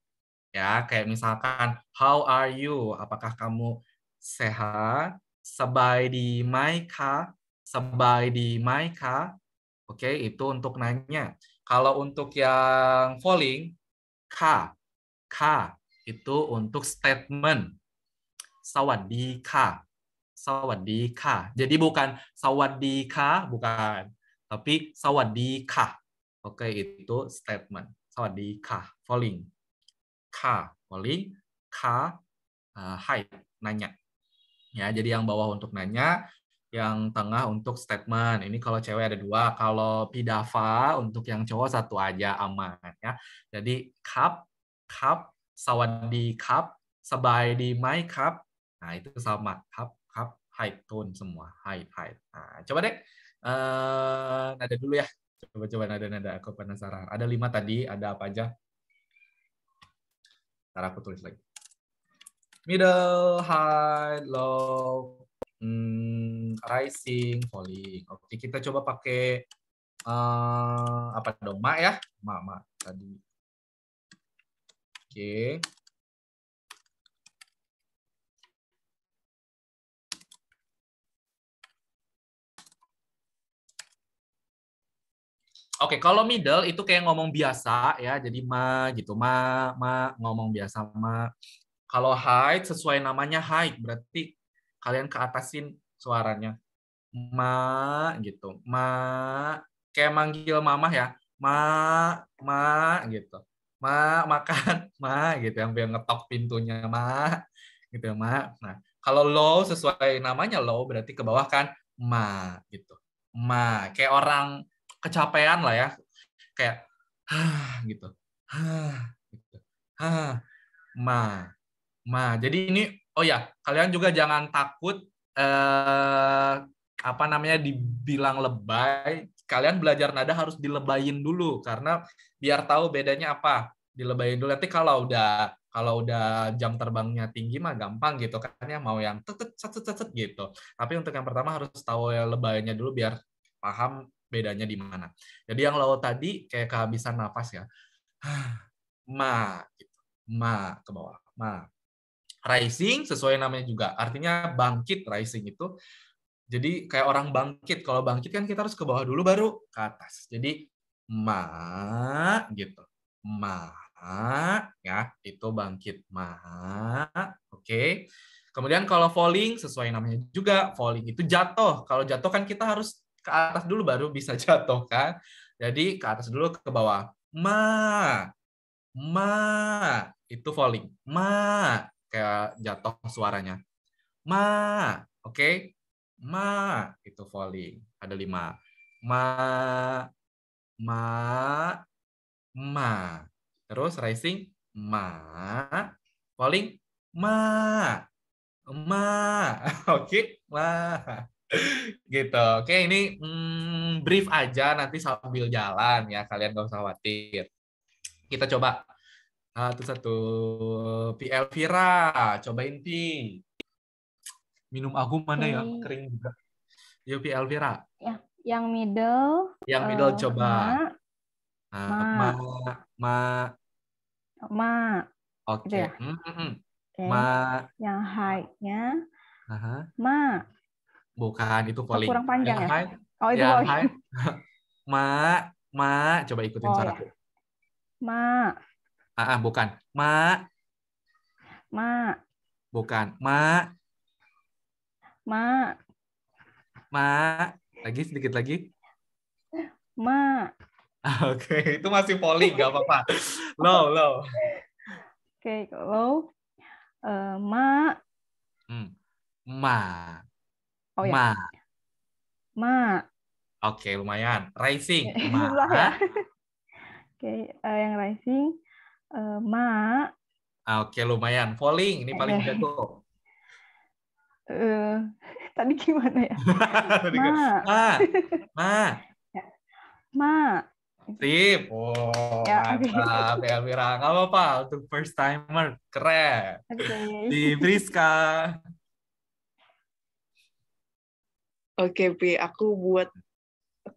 ya, kayak misalkan, how are you? Apakah kamu sehat? Sabai di mai ka? Sabai di mai ka? Oke, itu untuk nanya. Kalau untuk yang falling, ka. Itu untuk statement. Sawadee ka. Sawadee ka. Jadi bukan sawadee ka, bukan. Tapi sawadee ka. Oke, itu statement. Sawadee ka. Falling. Ka. Falling. Ka. High. Nanya. Ya, jadi yang bawah untuk nanya, yang tengah untuk statement. Ini kalau cewek ada 2, kalau pidava untuk yang cowok 1 aja, aman ya. Jadi cup, sawadee cup, sabai di my cup. Nah, itu sama, cup, high tone semua, high. Nah, coba deh nada dulu ya. Coba nada, aku penasaran. Ada 5 tadi, ada apa aja? Ntar aku tulis lagi. Middle, high, low, rising, falling. Oke, kita coba pakai apa dong? Ma ya? Ma tadi. Oke. Oke, kalau middle itu kayak ngomong biasa ya, jadi ma gitu, ma ngomong biasa ma. Kalau high sesuai namanya high, berarti kalian ke atasin suaranya. Ma gitu. Ma kayak manggil mama ya. Ma gitu. Ma makan, ma gitu, yang biar ngetok pintunya ma gitu, ma. Nah, kalau low sesuai namanya low berarti ke bawah kan ma gitu. Ma, kayak orang kecapean lah ya. Kayak gitu. Gitu. Ma. Jadi ini, oh ya, kalian juga jangan takut apa namanya dibilang lebay. Kalian belajar nada harus dilebayin dulu karena biar tahu bedanya apa. Dilebayin dulu. Nanti kalau udah jam terbangnya tinggi mah gampang gitu kan ya, mau yang tet gitu. Tapi untuk yang pertama harus tahu ya lebaynya dulu biar paham bedanya di mana. Jadi yang law tadi kayak kehabisan nafas ya. Ma gitu. Ma ke bawah. Ma. Rising sesuai namanya juga. Artinya bangkit, rising itu. Jadi kayak orang bangkit. Kalau bangkit kan kita harus ke bawah dulu baru ke atas. Jadi ma gitu. Ma ya, itu bangkit. Ma. Oke. Kemudian kalau falling sesuai namanya juga. Falling itu jatuh. Kalau jatuh kan kita harus ke atas dulu baru bisa jatuh kan. Jadi ke atas dulu ke bawah. Ma itu falling. Ma kayak jatuh suaranya. Ma, oke. Ma itu falling. Ada 5. Ma, Terus rising ma, falling ma. Oke, ma. Gitu. Oke, ini brief aja nanti sambil jalan ya. Kalian gak usah khawatir. Kita coba satu. Pi Elvira, cobain Pi. Minum aku mana ya? Kering juga. Yuk Pi Elvira. Ya, yang middle. Yang middle coba. Ma. Oke. Gitu ya? Okay. Ma. Yang high-nya. Aha. Ma. Bukan, itu falling. Kurang panjang yang ya? High, oh, itu yang falling. High. Ma. Coba ikutin suaraku. Ya. Ma. Bukan. Ma. Bukan. Ma. Lagi, sedikit lagi. Ma. Oke, itu masih falling, gak apa-apa. Low. Oke, low. Ma. Ma. Oh ya. Ma. Oke, lumayan. Rising. Ma. Ya. Oke, yang rising. Ma. Oke, lumayan. Falling, ini paling jago. Tadi gimana ya? Ma. Sip. Mantap. Ya, Elvira. Nggak apa-apa. Untuk first timer. Keren. Di Priska. Oke, Pi. Aku buat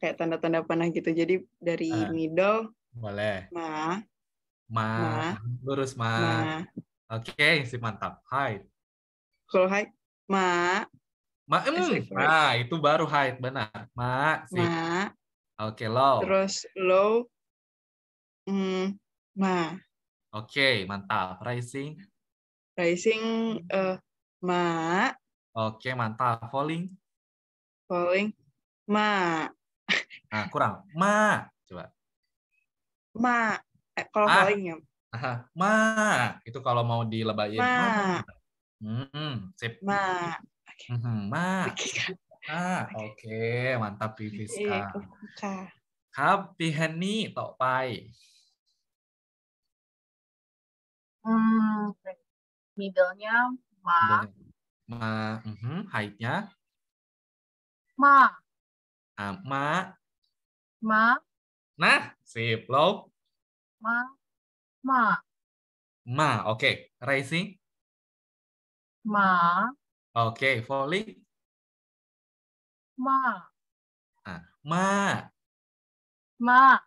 kayak tanda-tanda panah gitu. Jadi dari middle. Boleh. Ma. Lurus, Ma. Oke, sip, mantap. High. Kalau high. Ma. Nah, itu baru high, benar. Ma. Sip. Ma. Oke, low. Terus low. Ma. Oke, mantap. Rising. Ma. Oke, mantap. Falling. Ma. Nah, kurang. Ma. Coba. Ma. Kalau falling ya. Ma. Itu kalau mau dilebayin. Ma. Sip. Ma. Ma. Oke, mantap Priska. ครับพี่แฮนนี่ต่อไป middle-nya ma. Height-nya ma. Ma. Nah, sip. Low. Ma. Oke. Rising. Ma. Oke. Falling. Ma. Ma.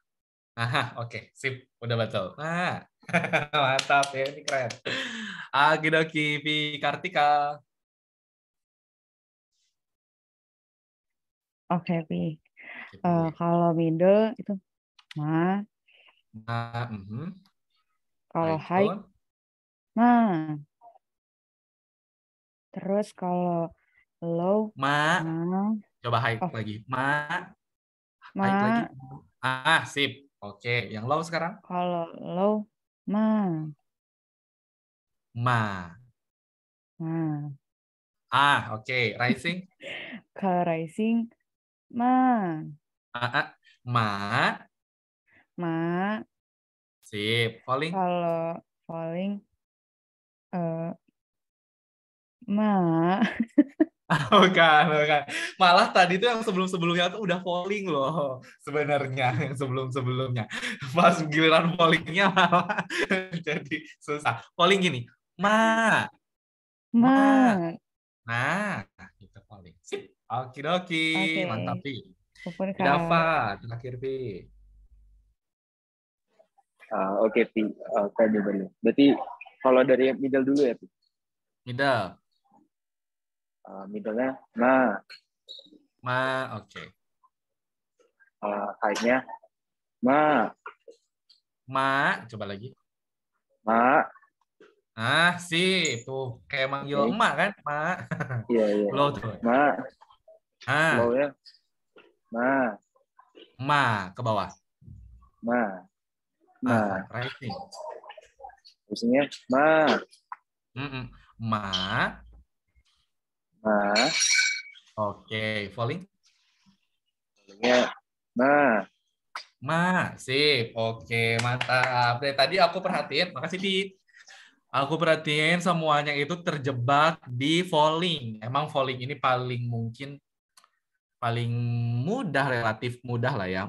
Oke. Sip. Udah betul. Mantap ya. Ini keren. Okidoki, Pi Kartika. Oke, Pi. Kalau middle itu ma. Kalau high, ma. Terus kalau low, ma. Coba high lagi. High lagi. Sip. Oke, yang low sekarang? Kalau low, ma. Oke. Rising? Kalau rising, ma. Ma. Ma. Sip. Falling? Kalau falling, ma. Bukan. Malah tadi tuh yang sebelum-sebelumnya tuh udah falling loh sebenarnya yang sebelum-sebelumnya. Pas giliran fallingnya malah jadi susah. Falling gini, ma. Nah, itu falling. Sip. Okidoki, mantap Pi. Syukur, Kak. Dava, terakhir Pi. Oke, Pi. Kayak dulu. Berarti kalau dari middle dulu ya, Pi. Middle. Middle-nya Ma, oke. High-nya ma. Coba lagi. Ma. Sip. Tuh, kayak manggil emak kan, Ma. Iya. Low tuh. Ma. Low-nya Ma, ke bawah. Ma. Rising. Rising-nya ma. Ma. Oke, falling? Fallingnya ma. Sip. Oke, mantap. Dari tadi aku perhatiin, makasih Di. Aku perhatiin semuanya itu terjebak di falling. Emang falling ini paling mudah, relatif mudah lah ya.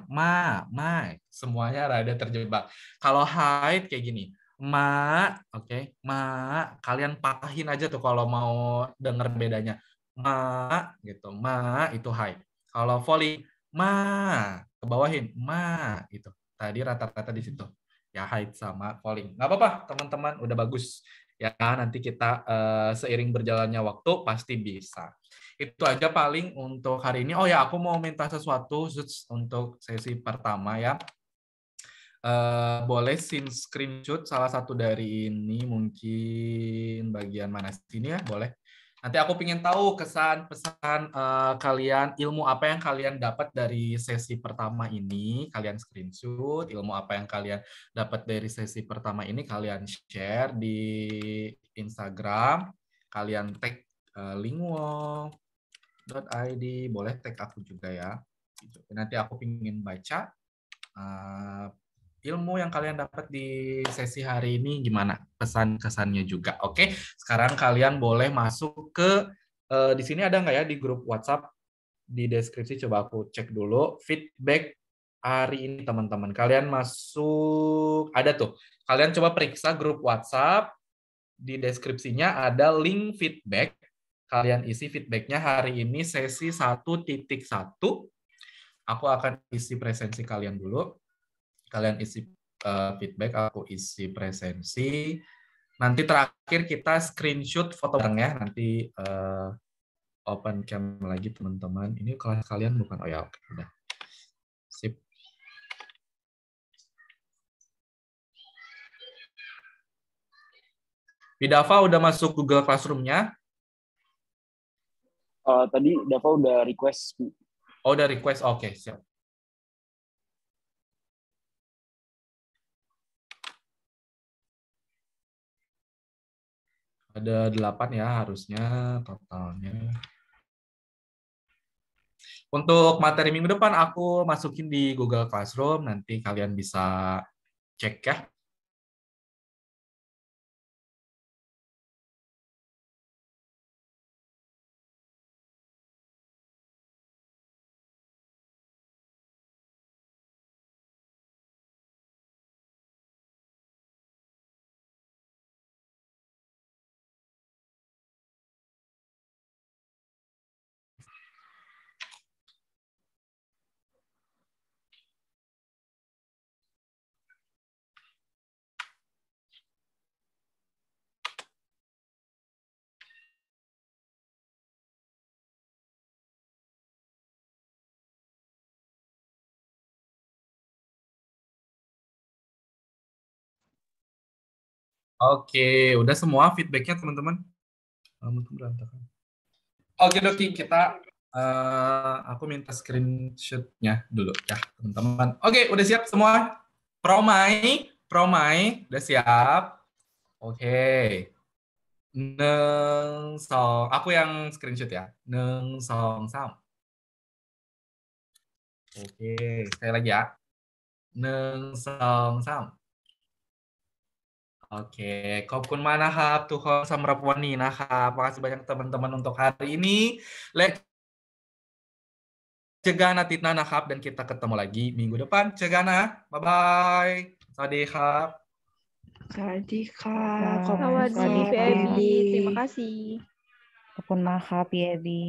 Semuanya rada terjebak. Kalau hide kayak gini. Oke. Kalian patahin aja tuh kalau mau denger bedanya. Gitu. Itu hide. Kalau falling, ke bawahin. Itu. Tadi rata-rata di situ. Ya hide sama falling. Nggak apa-apa, teman-teman. Udah bagus. Ya, nanti kita seiring berjalannya waktu pasti bisa. Itu aja paling untuk hari ini. Oh ya, aku mau minta sesuatu untuk sesi pertama ya. Boleh screenshot salah satu dari ini, mungkin bagian mana sini ya, boleh. Nanti aku pengen tahu kesan pesan kalian, ilmu apa yang kalian dapat dari sesi pertama ini, kalian screenshot, ilmu apa yang kalian dapat dari sesi pertama ini, kalian share di Instagram, kalian tag lingwo.id, boleh tag aku juga ya. Nanti aku pengen baca ilmu yang kalian dapat di sesi hari ini, gimana pesan-kesannya juga. Oke, sekarang kalian boleh masuk ke di sini ada nggak ya di grup WhatsApp, di deskripsi coba aku cek dulu feedback hari ini teman-teman. Kalian masuk, ada tuh. Kalian coba periksa grup WhatsApp, di deskripsinya ada link feedback. Kalian isi feedbacknya hari ini sesi 1.1. Aku akan isi presensi kalian dulu. Kalian isi feedback, aku isi presensi. Nanti terakhir kita screenshot foto bareng ya. Nanti open cam lagi teman-teman. Ini kelas kalian bukan? Oh ya, oke. Udah. Sip. Dava udah masuk Google Classroom-nya? Tadi Dava udah request. Oh, udah request. Oke, siap. Ada 8 ya harusnya totalnya. Untuk materi minggu depan aku masukin di Google Classroom, nanti kalian bisa cek ya. Oke, udah semua feedbacknya teman-teman. Oke, kita aku minta screenshot-nya dulu ya teman-teman. Oke, udah siap semua? Promai, udah siap? Oke. Aku yang screenshot ya. 1, 2, 3. Oke, sekali lagi ya. 1, 2, 3. Oke, ขอบคุณมากนะครับทุกคนสำหรับวันนี้นะครับ makasih banyak teman-teman untuk hari ini. Cegana Titnaนะครับ dan kita ketemu lagi minggu depan. Cegana, bye-bye. สวัสดีครับ สวัสดีค่ะ Bye. ขอบ ส คุณ วัสดี ค่ะ พี่เอ พี่ บี บี terima kasih ขอบคุณมากครับพี่เอบี